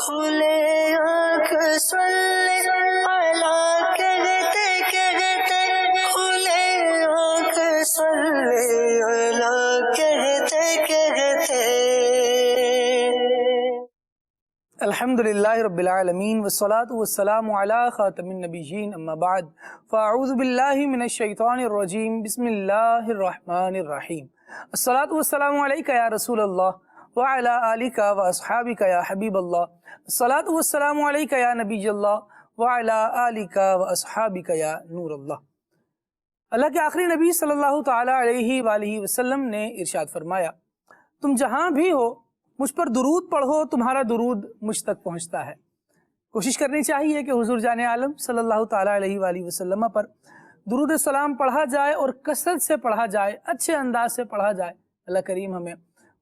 کھلے آنکھ صلی علی کہتے کہتے کھلے آنکھ صلی علی کہتے کہتے. الحمدللہ رب العالمین والصلاة والسلام علی خاتم النبیین اما بعد فاعوذ باللہ من الشیطان الرجیم بسم اللہ الرحمن الرحیم. الصلاة والسلام علیکہ یا رسول اللہ وعلی آلکہ واصحابکہ یا حبیب اللہ. الصلاة والسلام علیکہ یا نبی اللہ وعلی آلکہ واصحابکہ یا نور اللہ. اللہ کے آخری نبی صلی اللہ تعالی علیہ وآلہ وسلم نے ارشاد فرمایا تم جہاں بھی ہو مجھ پر درود پڑھو تمہارا درود مجھ تک پہنچتا ہے. کوشش کرنی چاہیے کہ حضور جان عالم صلی اللہ تعالیٰ علیہ وآلہ وسلم پر درود السلام پڑھا جائے اور کثرت سے پڑھا جائے، اچھے انداز سے پڑھا جائے. اللہ کریم ہمیں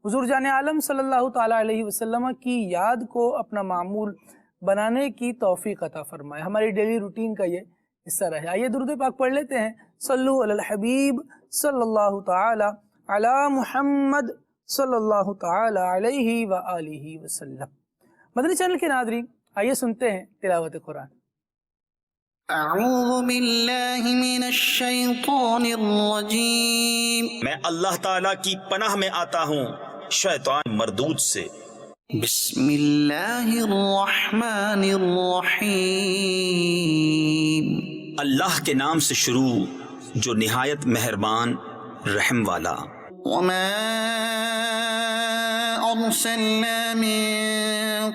حضور جان عالم صلی اللہ تعالیٰ علیہ وسلم کی یاد کو اپنا معمول بنانے کی توفیق عطا فرمائے. ہماری ڈیلی روٹین کا یہ حصہ رہے. آئیے درود پاک پڑھ لیتے ہیں. صلو علی الحبیب صلی اللہ تعالی علی محمد صلی اللہ تعالی علیہ وآلہ وسلم. مدنی چینل کے ناظرین آئیے سنتے ہیں تلاوت قرآن. اعوذ باللہ من الشیطان الرجیم. میں اللہ تعالیٰ کی پناہ میں آتا ہوں شیطان مردود سے. بسم اللہ الرحمن الرحیم. اللہ کے نام سے شروع جو نہایت مہربان رحم والا. وما أرسلنا من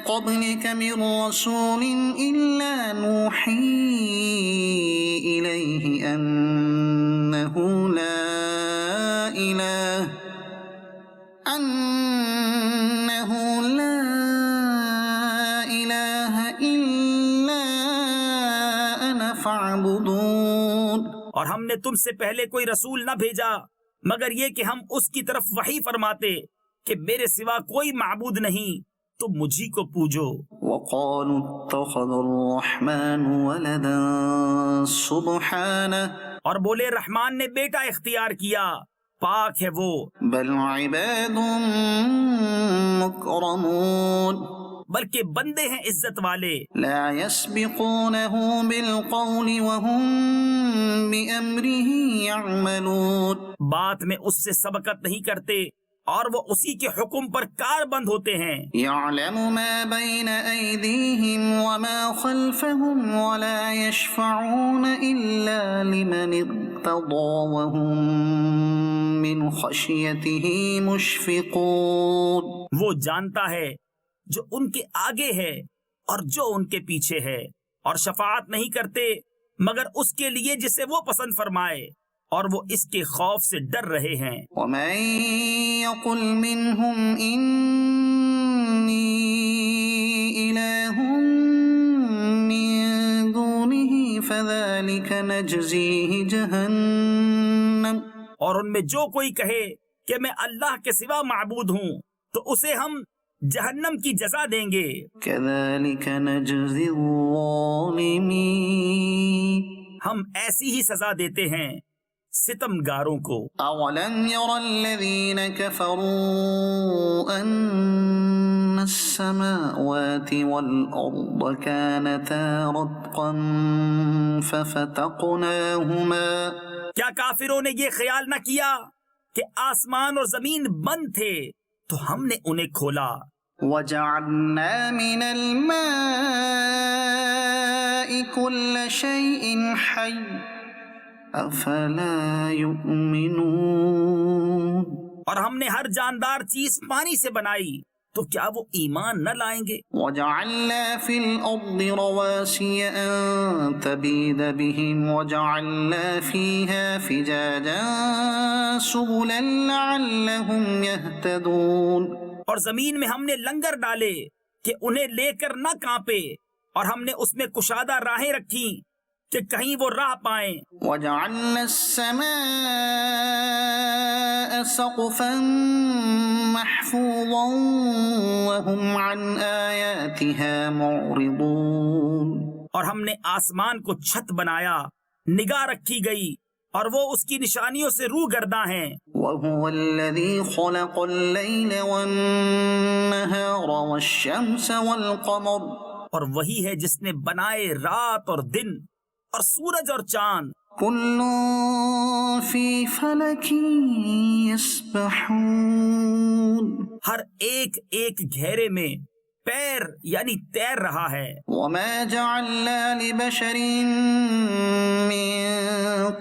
قبلك من رسول إلا نوحي إليه أنه لا إله إلا أنا فاعبدون. اور ہم نے تم سے پہلے کوئی رسول نہ بھیجا مگر یہ کہ ہم اس کی طرف وحی فرماتے کہ میرے سوا کوئی معبود نہیں تو مجھی کو پوجو. وقالوا اتخذ الرحمن ولدا سبحانه. اور بولے رحمان نے بیٹا اختیار کیا، پاک ہے وہ. بل عباد مکرمون. بلکہ بندے ہیں عزت والے. لا يسبقونه بالقول وهم بأمره يعملون. بات میں اس سے سبقت نہیں کرتے اور وہ اسی کے حکم پر کار بند ہوتے ہیں. يعلم ما بين أيديهم وما خلفهم ولا يشفعون إلا لمن ارتضى وهم من خشيته مشفقون. وہ جانتا ہے جو ان کے آگے ہے اور جو ان کے پیچھے ہے، اور شفاعت نہیں کرتے مگر اس کے لیے جسے وہ پسند فرمائے، اور وہ اس کے خوف سے ڈر رہے ہیں. ومن يقل منهم إني إله من دونه فذلك نجزيه جهنم. اور ان میں جو کوئی کہے کہ میں اللہ کے سوا معبود ہوں تو اسے ہم جہنم کی جزا دیں گے. كذلك نجزي الظالمين. ہم ایسی ہی سزا دیتے ہیں ستمگاروں کو. أولم ير الذين كفروا أن السماوات والأرض كانتا رتقا ففتقناهما. کیا کافروں نے یہ خیال نہ کیا کہ آسمان اور زمین بند تھے تو ہم نے انہیں کھولا. وجعلنا من الماء كل شيء حي افلا يؤمنون. اور ہم نے ہر جاندار چیز پانی سے بنائی تو کیا وہ ایمان نہ لائیں گے. وجعلنا في الأرض رواسي أن تبيد بهم وجعلنا فيها فجاجا سبلا لعلهم يهتدون. اور زمین میں ہم نے لنگر ڈالے کہ انہیں لے کر نہ کانپے، اور ہم نے اس میں کشادہ راہیں رکھی کہ کہیں وہ راہ پائیں. وجعلنا السماء سقفا محفوظا وهم عن آياتها معرضون. اور ہم نے آسمان کو چھت بنایا، نگاہ رکھی گئی اور وہ اس کی نشانیوں سے روح گرداں ہیں۔ وهو الذي خلق الليل والنهار والشمس والقمر اور وہی ہے جس نے بنائے رات اور دن اور سورج اور چاند، كل في فلك يسبحون ہر ایک ایک گھیرے میں پیر یعنی تیر رہا ہے۔ وما جعلنا لبشر من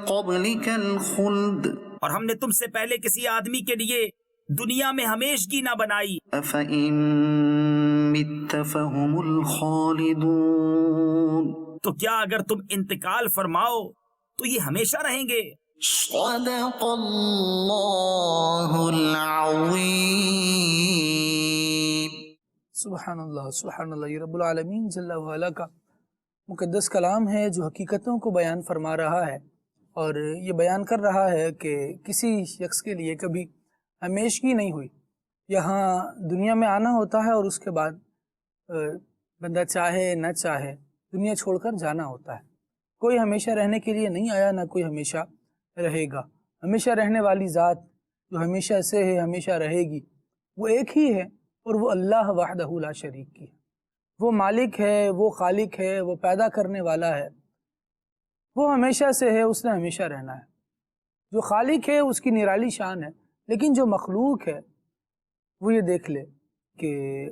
قبلك الخلد اور ہم نے تم سے پہلے کسی آدمی کے لیے دنیا میں ہمیشگی نہ بنائی، أفإن مت فهم الخالدون تو کیا اگر تم انتقال فرماؤ تو یہ ہمیشہ رہیں گے۔ صدق اللہ العظیم۔ سبحان اللہ، سبحان اللہ۔ یہ رب العالمین جل وعلا کا مقدس کلام ہے جو حقیقتوں کو بیان فرما رہا ہے، اور یہ بیان کر رہا ہے کہ کسی شخص کے لیے کبھی ہمیشگی نہیں ہوئی۔ یہاں دنیا میں آنا ہوتا ہے اور اس کے بعد بندہ چاہے نہ چاہے دنیا چھوڑ کر جانا ہوتا ہے۔ کوئی ہمیشہ رہنے کے لیے نہیں آیا، نہ کوئی ہمیشہ رہے گا۔ ہمیشہ رہنے والی ذات جو ہمیشہ سے ہے، ہمیشہ رہے گی، وہ ایک ہی ہے، اور وہ اللہ وحدہ لا شریک کی ہے۔ وہ مالک ہے، وہ خالق ہے، وہ پیدا کرنے والا ہے، وہ ہمیشہ سے ہے، اس نے ہمیشہ رہنا ہے۔ جو خالق ہے اس کی نرالی شان ہے، لیکن جو مخلوق ہے وہ یہ دیکھ لے کہ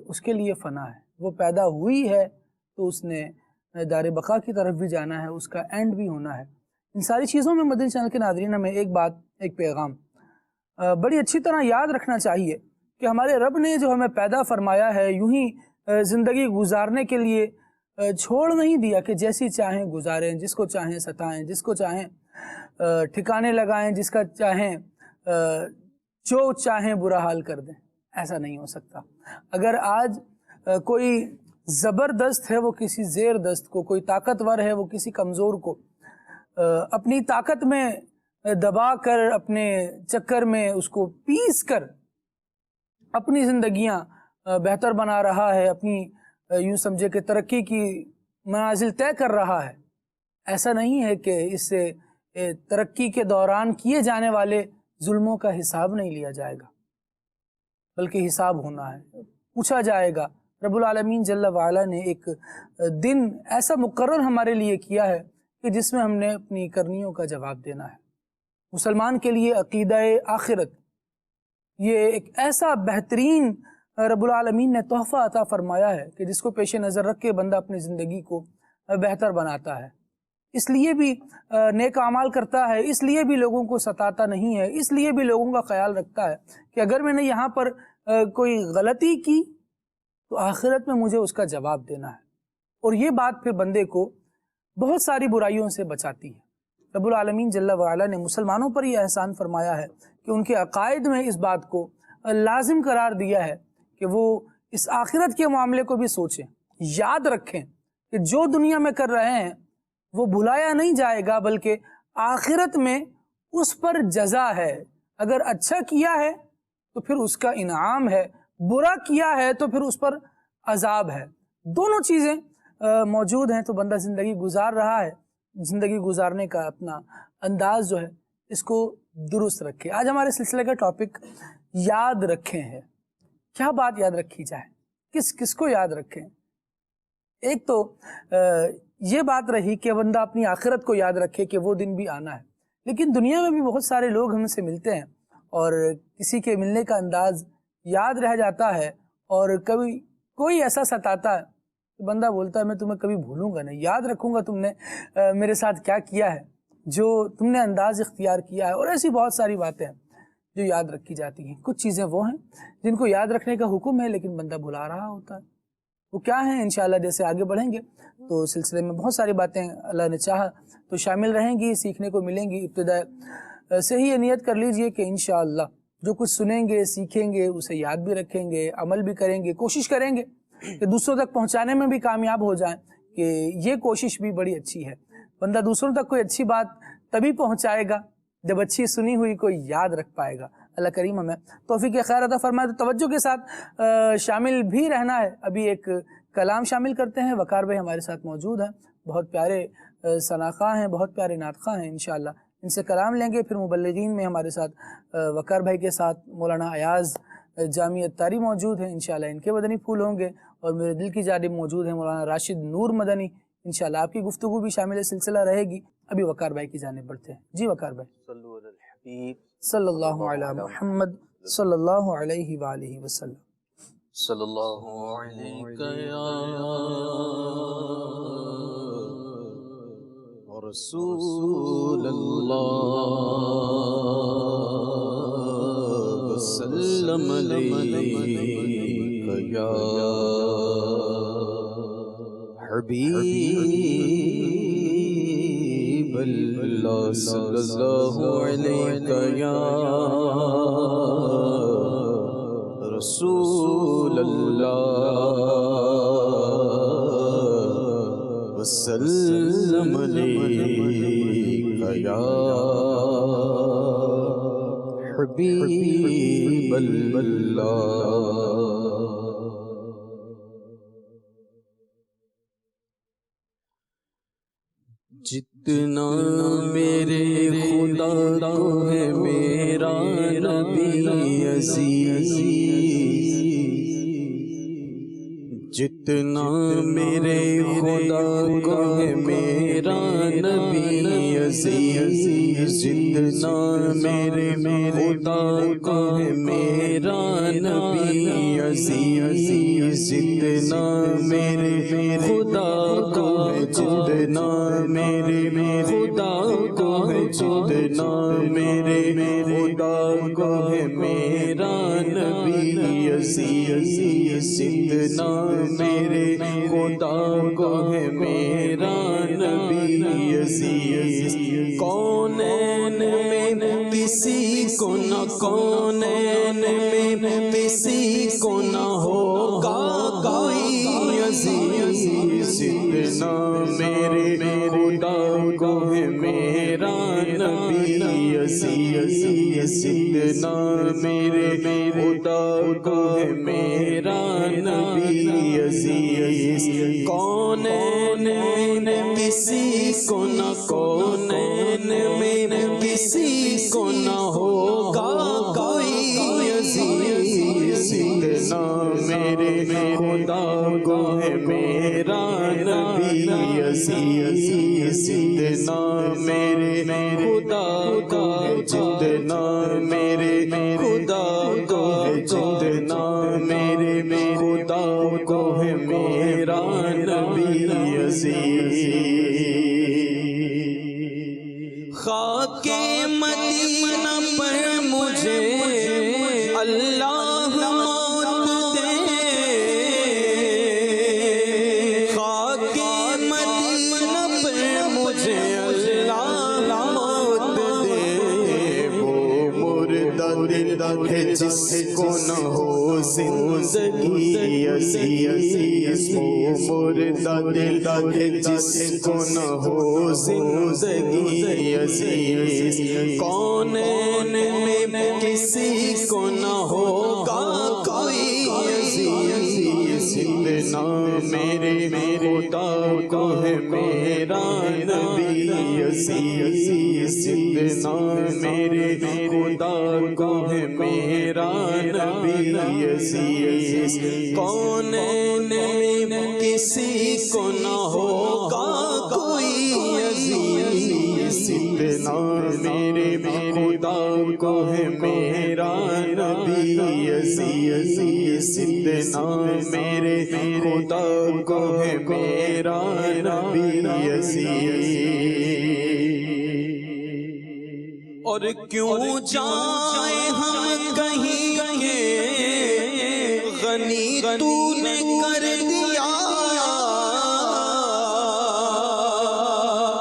اس کے لیے فنا ہے۔ وہ پیدا ہوئی ہے تو اس نے دار بقا کی طرف بھی جانا ہے، اس کا اینڈ بھی ہونا ہے۔ ان ساری چیزوں میں مدنی چینل کے ناظرین ہمیں ایک بات، ایک پیغام بڑی اچھی طرح یاد رکھنا چاہیے کہ ہمارے رب نے جو ہمیں پیدا فرمایا ہے یوں ہی زندگی گزارنے کے لیے چھوڑ نہیں دیا کہ جیسی چاہیں گزاریں، جس کو چاہیں ستائیں، جس کو چاہیں ٹھکانے لگائیں، جس کا چاہیں جو چاہیں برا حال کر دیں۔ ایسا نہیں ہو سکتا۔ اگر آج کوئی زبردست ہے وہ کسی زیر دست کو، کوئی طاقتور ہے وہ کسی کمزور کو اپنی طاقت میں دبا کر، اپنے چکر میں اس کو پیس کر اپنی زندگیاں بہتر بنا رہا ہے، اپنی یوں سمجھے کہ ترقی کی منازل طے کر رہا ہے، ایسا نہیں ہے کہ اس سے ترقی کے دوران کیے جانے والے ظلموں کا حساب نہیں لیا جائے گا، بلکہ حساب ہونا ہے، پوچھا جائے گا۔ رب العالمین جل وعلا نے ایک دن ایسا مقرر ہمارے لیے کیا ہے کہ جس میں ہم نے اپنی کرنیوں کا جواب دینا ہے۔ مسلمان کے لیے عقیدہ آخرت یہ ایک ایسا بہترین رب العالمین نے تحفہ عطا فرمایا ہے کہ جس کو پیش نظر رکھ کے بندہ اپنی زندگی کو بہتر بناتا ہے، اس لیے بھی نیک اعمال کرتا ہے، اس لیے بھی لوگوں کو ستاتا نہیں ہے، اس لیے بھی لوگوں کا خیال رکھتا ہے کہ اگر میں نے یہاں پر کوئی غلطی کی تو آخرت میں مجھے اس کا جواب دینا ہے۔ اور یہ بات پھر بندے کو بہت ساری برائیوں سے بچاتی ہے۔ رب العالمین جل وعلا نے مسلمانوں پر یہ احسان فرمایا ہے کہ ان کے عقائد میں اس بات کو لازم قرار دیا ہے کہ وہ اس آخرت کے معاملے کو بھی سوچیں، یاد رکھیں کہ جو دنیا میں کر رہے ہیں وہ بھلایا نہیں جائے گا، بلکہ آخرت میں اس پر جزا ہے۔ اگر اچھا کیا ہے تو پھر اس کا انعام ہے، برا کیا ہے تو پھر اس پر عذاب ہے۔ دونوں چیزیں موجود ہیں، تو بندہ زندگی گزار رہا ہے، زندگی گزارنے کا اپنا انداز جو ہے اس کو درست رکھے۔ آج ہمارے سلسلے کا ٹاپک یاد رکھیں ہے۔ کیا بات یاد رکھی جائے، کس کو یاد رکھیں؟ ایک تو یہ بات رہی کہ بندہ اپنی آخرت کو یاد رکھے کہ وہ دن بھی آنا ہے، لیکن دنیا میں بھی بہت سارے لوگ ہم سے ملتے ہیں اور کسی کے ملنے کا انداز یاد رہ جاتا ہے، اور کبھی کوئی ایسا ستاتا ہے تو بندہ بولتا ہے میں تمہیں کبھی بھولوں گا نہیں، یاد رکھوں گا تم نے میرے ساتھ کیا کیا ہے، جو تم نے انداز اختیار کیا ہے۔ اور ایسی بہت ساری باتیں ہیں جو یاد رکھی جاتی ہیں۔ کچھ چیزیں وہ ہیں جن کو یاد رکھنے کا حکم ہے لیکن بندہ بھلا رہا ہوتا ہے۔ وہ کیا ہیں؟ انشاءاللہ جیسے آگے بڑھیں گے تو سلسلے میں بہت ساری باتیں اللہ نے چاہا تو شامل رہیں گی، سیکھنے کو ملیں گی۔ ابتدا سے ہی یہ نیت کر لیجئے کہ انشاءاللہ جو کچھ سنیں گے، سیکھیں گے، اسے یاد بھی رکھیں گے، عمل بھی کریں گے، کوشش کریں گے کہ دوسروں تک پہنچانے میں بھی کامیاب ہو جائیں، کہ یہ کوشش بھی بڑی اچھی ہے۔ بندہ دوسروں تک کوئی اچھی بات تبھی پہنچائے گا جب اچھی سنی ہوئی کو یاد رکھ پائے گا۔ اللہ کریم ہمیں توفیق خیر عطا فرمائے۔ تو توجہ کے ساتھ شامل بھی رہنا ہے۔ ابھی ایک کلام شامل کرتے ہیں۔ وقار بھائی ہمارے ساتھ موجود ہیں، بہت پیارے ثناء خواں ہیں، بہت پیارے نعت خواں ہیں۔ انشاءاللہ ان سے کلام لیں گے. پھر مبلغین میں ہمارے ساتھ وقار بھائی کے ساتھ مولانا ایاز جامع اتاری موجود ہیں، انشاءاللہ ان کے مدنی پھول ہوں گے. اور میرے دل کی جانب موجود ہیں مولانا راشد نور مدنی، انشاءاللہ آپ کی گفتگو بھی شامل سلسلہ رہے گی. ابھی وقار بھائی کی جانب بڑھتے ہیں. جی وقار بھائی. صلی اللہ علی محمد صلی اللہ علیہ وآلہ وسلم. صلی اللہ علیہ یا رسول اللہ وسلم علیہ یا حبیب اللہ صلی اللہ علیہ یا رسول اللہ وسلم علیہ یا حبیب اللہ. جتنا میرے خدا کو ہے میرا نبی عزیز، جتنا میرے خدا کو ہے میرا نبی عزیز، جتنا میرے خدا کو ہے میرا نبی عزیز، جتنا میرے خدا کو ہے، جتنا میرے خدا کو ہے، جتنا میرے خدا کو ہے میرا نبی عزیز، جتنا میرے خدا کو ہے میرا نبی عزیز. کونین میں کسی کو نہ، کونین میں کسی کو نہ ہوگا کوئی عزیز، جتنا میرے خدا کو ہے میرا نبی عزیز، جتنا میرے خدا کو ہے میرا نبی عزیز. کونین میں کسی کو نہ، کونین میں کسی کو نہ ہوگا کوئی عزیز، جتنا میرے خدا کو ہے میرا نبی عزیز، جتنا میرے خدا کو ہے، جتنا میرے خدا کو ہے، جتنا میرے خدا کو ہے میرا نبی عزیز. خاک مدینہ پر مجھے اللہ موت دے، خاک مدینہ پر مجھے اللہ موت دے. وہ مردہ دل ہے جس کو نہ ہو زندگی عزیز، وہ مردہ دل ہے جس کو نہ ہو زندگی عزیز. کونین میں کسی کو نہ ہوگا کوئی عزیز، جتنا میرے خدا کو ہے میرا نبی عزیز، جتنا میرے خدا کو ہے میرا نبی عزیز. کونین میں کسی کو نہ ہوگا کوئی عزیز، جتنا میرے خدا کو ہے میرا نبی عزیز، جتنا میرے خدا کو ہے میرا نبی عزیز. اور کیوں جائیں ہم کہیں کہ غنی تو نے کر دیا،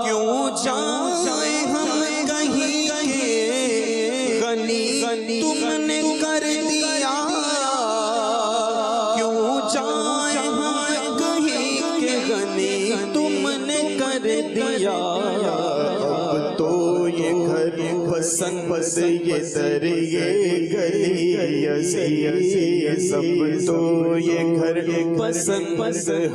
کیوں جائیں ہم کہیں کہ غنی تم نے کر دیا، کیوں جائیں ہم کہیں کہ غنی تم نے کر دیا. اب تو یہ گھر بس پسند یہ در یہ گلی عزیز اب تو یہ گھر پسند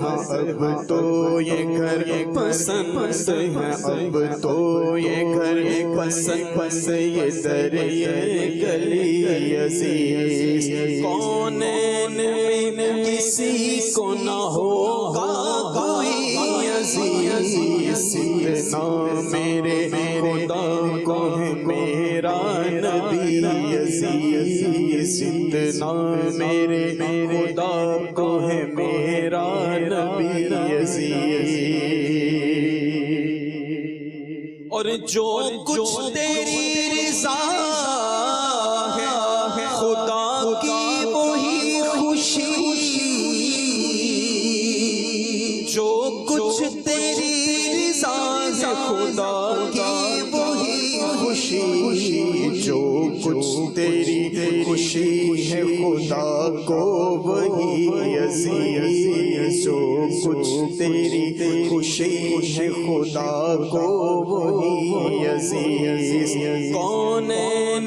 ہاں اب تو یہ گھر پسند ہے اب تو یہ گھر پسند یہ در یہ گلی عزیز کونین میں کسی کو نہ ہوگا کوئی عزیز اتنا میرے خدا کو ہے میرا نبی عزیز اتنا میرے خدا کو ہے میرا نبی عزیز اور جو کچھ تیری رضا ہے خدا کی وہی خوشی جو کچھ تیری رضا ہے خدا کی وہی خوشی جو کچھ تیری خوشی ہے خدا کو وہی عزیز جو کچھ تیری خوشی ہے خدا کو وہی عزیز کونین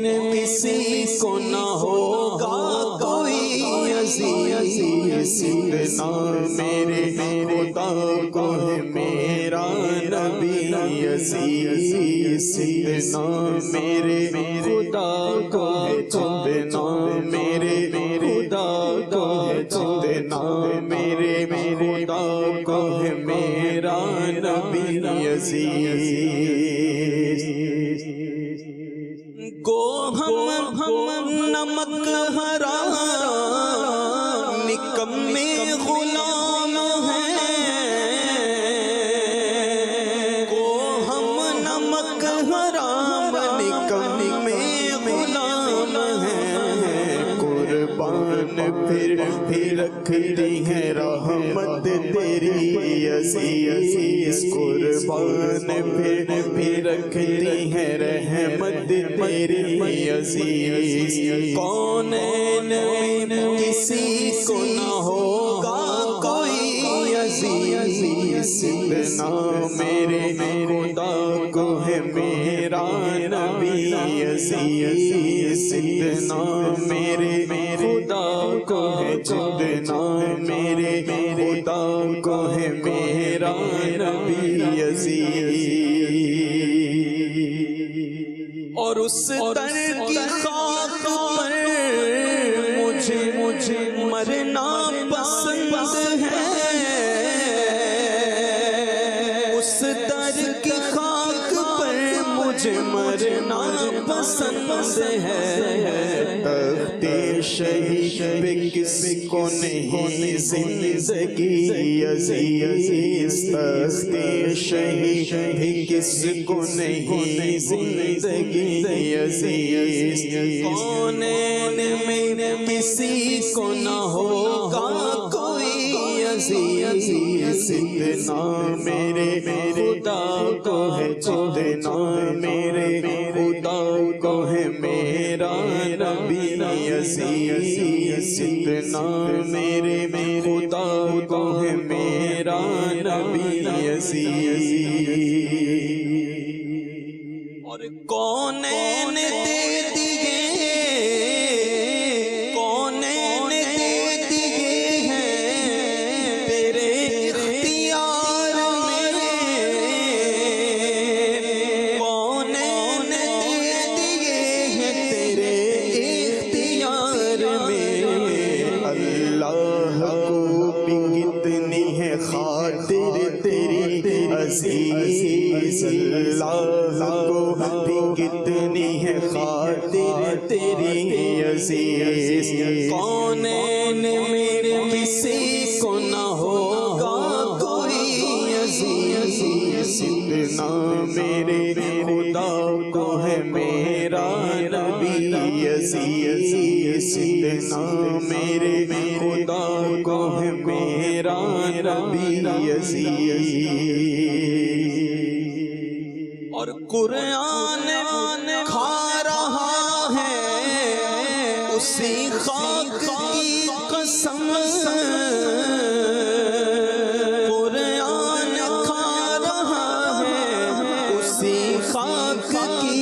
میں کسی کو نہ ہوگا کوئی عزیز اتنا میرے خدا کو ہے میرا نبی عزیز اتنا میرے خدا کو ہے اتنا میرے خدا کو ہے اتنا میرے خدا کو ہے میرا نبی عزیز گو ہم نمک حرام نکمے غلام ہیں گو ہم نمک حرام نکمے غلام ہیں قربان پھر رکھتی ہے رحمت تیری عزیز قربان پھر رکھتی ہے رحمت تیری عزیز کونین میں کسی کو نہ ہوگا کوئی عزیز اتنا میرے خدا کو ہے میرا نبی عزیز اتنا میرے خدا کو ہے اتنا میرے خدا کو ہے میرا نبی عزیز اور اس در کی خاک پر مجھے مرنا پسند ہے اس در کی خاک پر مجھے مرنا پسند ہے تخت شہید پہ کس کو نہیں زندگی عزیز تخت شہید پہ کس کو نہیں زندگی عزیز کونین میں کسی کو نہ ہوگا کوئی عزیز اتنا میرے خدا کو ہے اتنا میرے خدا کو ہے میرا نبی عزیز اتنا میرے خدا کو ہے میرا نبی عزیز اور کونین دے دیے کونین دے دیے ہیں تیرے اختیار میں کونین دے دیے ہیں تیرے اختیار میں اللہ کو بھی کتنی ہے خاطر تیری عزیز اللہ کو بھی کتنی ہے خاطر تیری عزیز کونین میں کسی کو نہ ہوگا کوئی عزیز اتنا میرے خدا کو ہے میرا نبی عزیز اتنا میرے خدا کو ہے میرا نبی عزیز اور قرآن کھا رہا ہے اسی خاک کی قسم قرآن کھا رہا ہے اسی خاک کی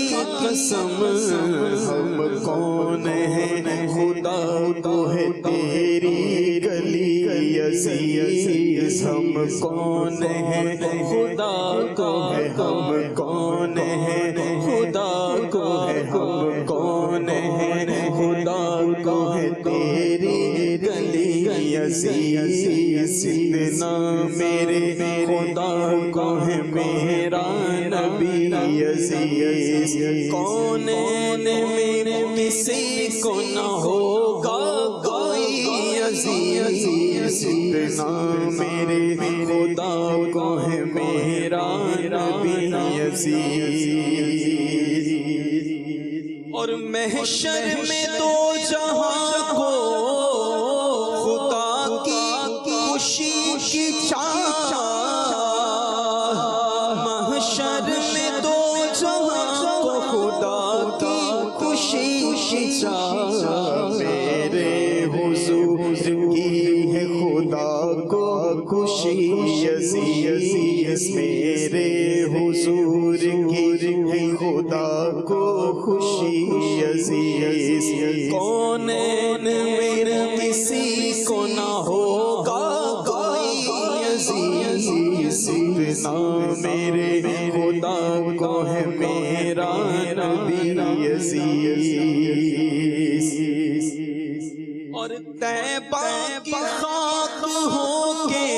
قسم ہم کون ہیں خدا کو ہے تیری گلی عزیز ہم کون ہیں خدا کو ہے ہم کون ہیں خدا کو ہے ہم کون ہیں خدا کو ہے تیری گلی عزیز اتنا میرے خدا کو ہے میرا نبی عزیز کونین میں کسی کو نہ ہوگا کوئی عزیز اتنا میرے خدا کو ہے میرا نبی عزیز اور محشر میں تو جہاں کو خدا کی خوشی کی چاہ محشر میں تو جہاں کو خدا کی خوشی کی چاہ میرے حضور کی ہے خدا کو خوشی عزیز میرے حضور کی ہے خدا کو خوشی عزیز کونین میں کسی کو نہ ہوگا کوئی عزیز اتنا میرے خدا کو ہے میرا نبی عزیز اور طیبہ کی خاک ہو کے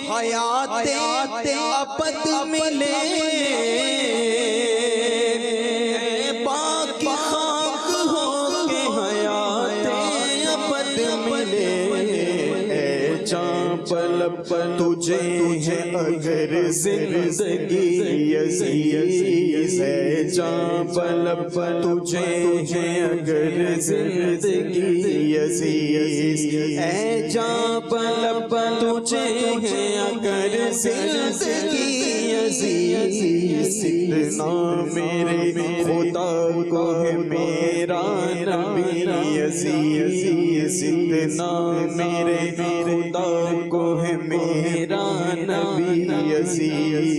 حیات ابد ملے طیبہ کی خاک ہو کے حیات ابد ملے اے جاں پل پل تجھے ہے اگر زندگی عزیز اے جاں پل پل تجھے ہے اگر زندگی عزیز اے جاں پل پل تجھے ہے اگر زندگی عزیز اتنا میرے خدا کو ہے میرا نبی عزیز اتنا میرے خدا کو ہے میرا نبی عزیز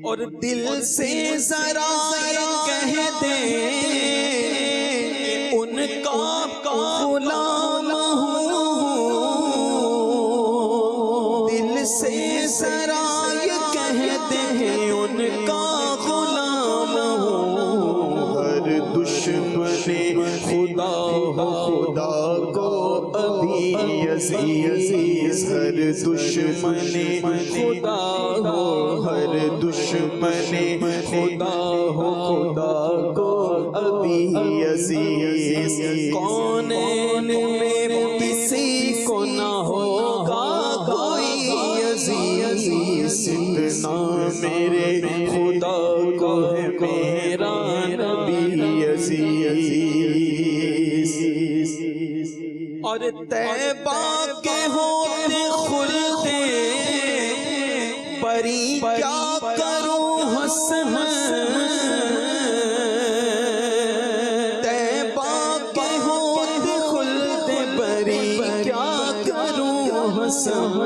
اور دل سے ذرا کہہ دے ان کا غلام ہوں دل سے ذرا کہہ دے ان کا غلام ہوں ہر دشمن خدا ہو خدا کو ابھی عزیز ہر دشمن خدا ہو ہر دشمن خدا ہو خدا کو ابھی عزیز کونین میں کسی کو نہ ہوگا کوئی عزیز اتنا میرے خدا کو ہے میرا نبی عزیز اور طیبہ کے ہوتے خلدے پری کیا کروں حسن طیبہ کے ہوتے خلدے پری کیا کروں حسن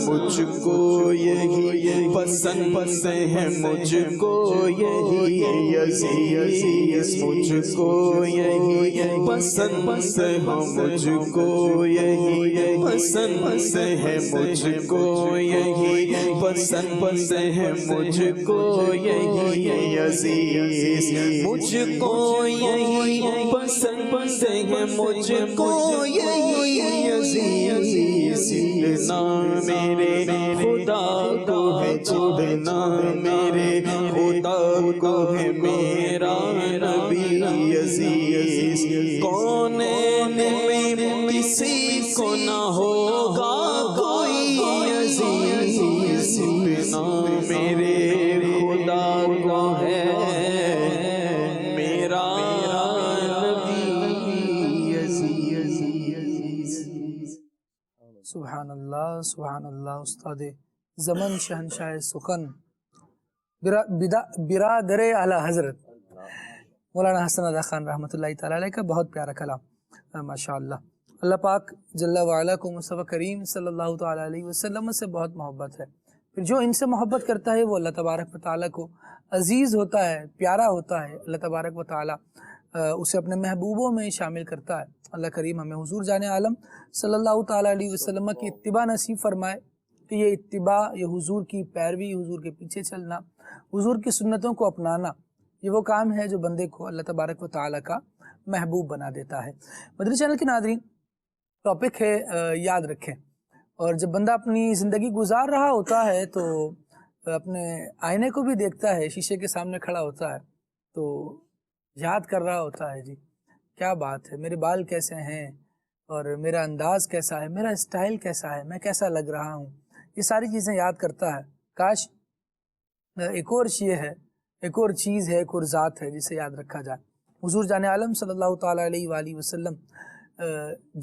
مجھ کو یہی پسند ہے مجھ کو یہی عزیز مجھ کو یہی پسند ہے مجھ کو یہی پسند ہے مجھ کو یہی پسند ہے مجھ کو یہی عزیز مجھ کو یہی پسند ہے مجھ کو یہی عزیز اتنا میرے خدا کو ہے چھوڑنا میرے خدا کو ہے میرا نبی عزیز کونین میں کسی کو نہ ہوگا کوئی عزیز اتنا میرے خدا کو ہے میرا نبی عزیز سبحان اللہ استاد زمن شہنشاہ سخن برادر اعلی حضرت مولانا حسن رضا خان رحمۃ اللہ تعالی علیہ کا بہت پیارا کلام ماشاء اللہ۔ اللہ پاک جل وعلا کو مصطفیٰ کریم صلی اللہ تعالی علیہ وسلم سے بہت محبت ہے، پھر جو ان سے محبت کرتا ہے وہ اللہ تبارک و تعالیٰ کو عزیز ہوتا ہے، پیارا ہوتا ہے، اللہ تبارک و تعالیٰ اسے اپنے محبوبوں میں شامل کرتا ہے۔ اللہ کریم ہمیں حضور جان عالم صلی اللہ تعالیٰ علیہ وسلم کی اتباع نصیب فرمائے کہ یہ اتباع، یہ حضور کی پیروی، حضور کے پیچھے چلنا، حضور کی سنتوں کو اپنانا، یہ وہ کام ہے جو بندے کو اللہ تبارک و تعالیٰ کا محبوب بنا دیتا ہے۔ مدنی چینل کے ناظرین، ٹاپک ہے یاد رکھیں۔ اور جب بندہ اپنی زندگی گزار رہا ہوتا ہے تو اپنے آئینے کو بھی دیکھتا ہے، شیشے کے سامنے کھڑا ہوتا ہے تو یاد کر رہا ہوتا ہے، جی کیا بات ہے، میرے بال کیسے ہیں اور میرا انداز کیسا ہے، میرا اسٹائل کیسا ہے، میں کیسا لگ رہا ہوں، یہ ساری چیزیں یاد کرتا ہے۔ کاش ایک اور چیز ہے، ایک اور ذات ہے جسے یاد رکھا جائے۔ حضور جان عالم صلی اللہ تعالیٰ علیہ وآلہ وسلم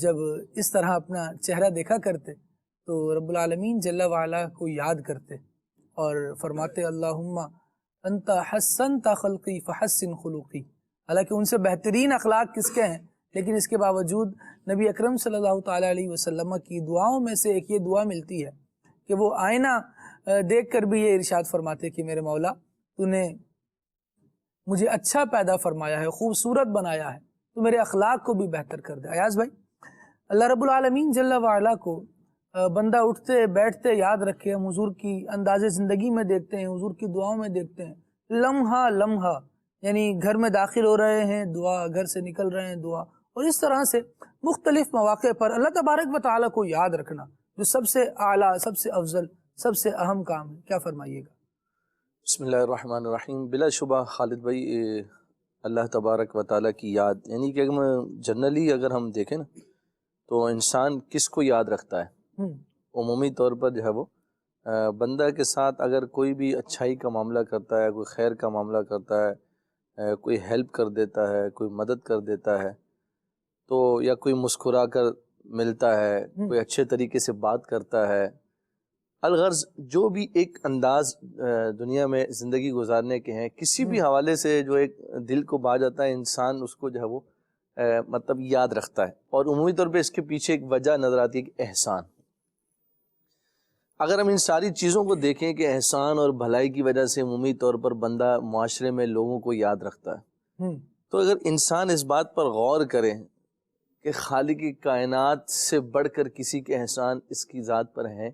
جب اس طرح اپنا چہرہ دیکھا کرتے تو رب العالمین جل وعلا کو یاد کرتے اور فرماتے اللہم انت حسنت خلقی فحسن خلقی۔ حالانکہ ان سے بہترین اخلاق کس کے ہیں، لیکن اس کے باوجود نبی اکرم صلی اللہ تعالیٰ علیہ وسلم کی دعاؤں میں سے ایک یہ دعا ملتی ہے کہ وہ آئینہ دیکھ کر بھی یہ ارشاد فرماتے کہ میرے مولا تو نے مجھے اچھا پیدا فرمایا ہے، خوبصورت بنایا ہے، تو میرے اخلاق کو بھی بہتر کر دے۔ ایاز بھائی، اللہ رب العالمین جل وعلا کو بندہ اٹھتے بیٹھتے یاد رکھے، ہم حضور کی انداز زندگی میں دیکھتے ہیں، حضور کی دعاؤں میں دیکھتے ہیں، لمحہ لمحہ، یعنی گھر میں داخل ہو رہے ہیں دعا، گھر سے نکل رہے ہیں دعا، اور اس طرح سے مختلف مواقع پر اللہ تبارک و تعالیٰ کو یاد رکھنا جو سب سے اعلیٰ، سب سے افضل، سب سے اہم کام ہے۔ کیا فرمائیے گا؟ بسم اللہ الرحمن الرحیم۔ بلا شبہ خالد بھائی، اللہ تبارک و تعالیٰ کی یاد، یعنی کہ جنرلی اگر ہم دیکھیں نا تو انسان کس کو یاد رکھتا ہے؟ عمومی طور پر جو ہے وہ بندہ کے ساتھ اگر کوئی بھی اچھائی کا معاملہ کرتا ہے، کوئی خیر کا معاملہ کرتا ہے، کوئی ہیلپ کر دیتا ہے، کوئی مدد کر دیتا ہے، تو یا کوئی مسکرا کر ملتا ہے، کوئی اچھے طریقے سے بات کرتا ہے، الغرض جو بھی ایک انداز دنیا میں زندگی گزارنے کے ہیں، کسی بھی حوالے سے جو ایک دل کو بھا جاتا ہے، انسان اس کو جو ہے وہ مطلب یاد رکھتا ہے۔ اور عمومی طور پہ اس کے پیچھے ایک وجہ نظر آتی ہے کہ احسان۔ اگر ہم ان ساری چیزوں کو دیکھیں کہ احسان اور بھلائی کی وجہ سے عمومی طور پر بندہ معاشرے میں لوگوں کو یاد رکھتا ہے، تو اگر انسان اس بات پر غور کرے کہ خالق کائنات سے بڑھ کر کسی کے احسان اس کی ذات پر ہیں،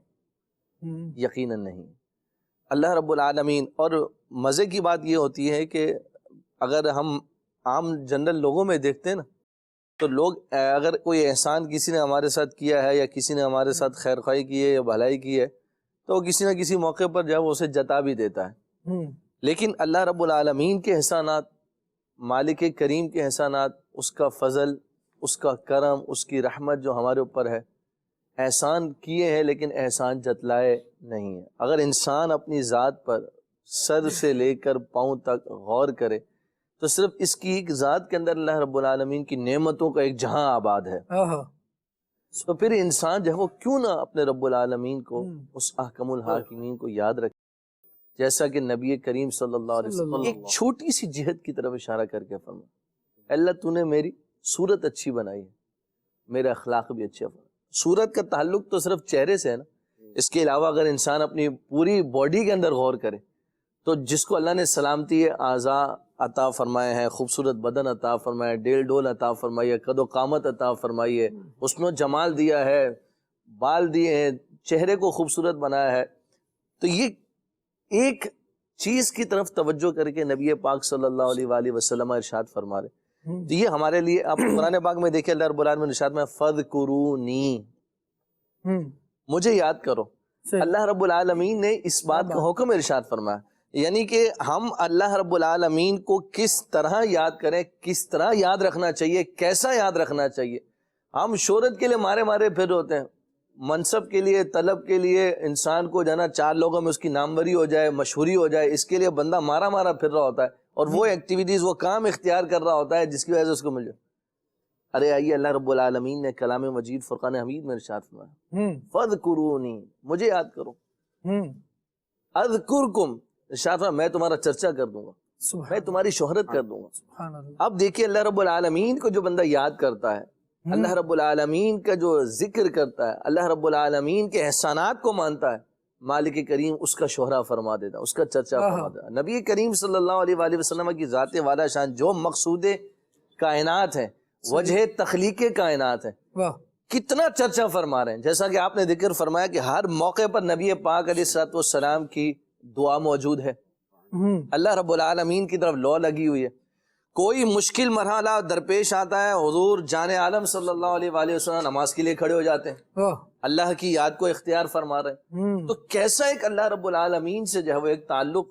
یقیناً نہیں۔ اللہ رب العالمین، اور مزے کی بات یہ ہوتی ہے کہ اگر ہم عام جنرل لوگوں میں دیکھتے ہیں نا تو لوگ اگر کوئی احسان کسی نے ہمارے ساتھ کیا ہے یا کسی نے ہمارے ساتھ خیر خواہی کی ہے یا بھلائی کی ہے تو کسی نہ کسی موقع پر جو ہے وہ اسے جتا بھی دیتا ہے، لیکن اللہ رب العالمین کے احسانات، مالک کریم کے احسانات، اس کا فضل، اس کا کرم، اس کی رحمت جو ہمارے اوپر ہے، احسان کیے ہیں لیکن احسان جتلائے نہیں ہیں۔ اگر انسان اپنی ذات پر سر سے لے کر پاؤں تک غور کرے تو صرف اس کی ایک ذات کے اندر اللہ رب العالمین کی نعمتوں کا ایک جہاں آباد ہے۔ تو پھر انسان جو ہے وہ کیوں نہ اپنے رب العالمین کو، اس احکم الحاکمین کو یاد رکھے، جیسا کہ نبی کریم صلی اللہ علیہ وسلم ایک چھوٹی سی جہت کی طرف اشارہ کر کے فرمایا، اللہ تو نے میری صورت اچھی بنائی ہے، میرے اخلاق بھی اچھے ہیں۔ صورت کا تعلق تو صرف چہرے سے ہے نا، اس کے علاوہ اگر انسان اپنی پوری باڈی کے اندر غور کرے تو جس کو اللہ نے سلامتی اعضاء عطا فرمائے ہیں، خوبصورت بدن عطا فرمائے، ڈیل ڈول عطا فرمائی ہے، قد و قامت عطا فرمائی ہے، حسن و جمال دیا ہے، بال دیے ہیں، چہرے کو خوبصورت بنایا ہے، تو یہ ایک چیز کی طرف توجہ کر کے نبی پاک صلی اللہ علیہ وآلہ وسلم ارشاد فرما رہے، تو یہ ہمارے لیے، آپ قرآن پاک میں دیکھیں اللہ رب العالمین ارشاد میں فَذْكُرُونِی، مجھے یاد کرو۔ اللہ رب العالمین نے اس بات کا حکم ارشاد فرمایا، یعنی کہ ہم اللہ رب العالمین کو کس طرح یاد کریں، کس طرح یاد رکھنا چاہیے، کیسا یاد رکھنا چاہیے۔ ہم شہرت کے لیے مارے پھر ہوتے ہیں، منصب کے لیے، طلب کے لیے، انسان کو جانا چار لوگوں میں اس کی ناموری ہو جائے، مشہوری ہو جائے، اس کے لیے بندہ مارا پھر رہا ہوتا ہے، اور وہ ایکٹیویٹیز، وہ کام اختیار کر رہا ہوتا ہے جس کی وجہ سے اس کو مل جائے۔ ارے آئیے، اللہ رب العالمین نے کلام مجید فرقان حمید میں ارشاد فرمایا، فَذْكُرُونِی، مجھے یاد کرو، اذکرکم، ارشاد فرمایا میں تمہارا چرچا کر دوں گا، میں تمہاری شہرت کر دوں گا۔ اب دیکھیے اللہ رب العالمین کو جو بندہ یاد کرتا ہے، اللہ رب العالمین کا جو ذکر کرتا ہے، اللہ رب العالمین کے احسانات کو مانتا ہے، مالک کریم اس کا شہرہ فرما دیتا، اس کا چرچا فرما دیتا۔ نبی کریم صلی اللہ علیہ وآلہ وسلم کی ذات والا شان جو مقصود کائنات ہے، وجہ تخلیق کائنات ہے، کتنا چرچا فرما رہے ہیں۔ جیسا کہ آپ نے ذکر فرمایا کہ ہر موقع پر نبی پاک علیہ الصلوۃ والسلام کی دعا موجود ہے، اللہ رب العالمین کی طرف لو لگی ہوئی ہے۔ کوئی مشکل مرحلہ درپیش آتا ہے، حضور جان عالم صلی اللہ علیہ وآلہ وسلم نماز کے لیے کھڑے ہو جاتے ہیں، اللہ کی یاد کو اختیار فرما رہے ہیں۔ تو کیسا ایک اللہ رب العالمین سے جو ہے وہ ایک تعلق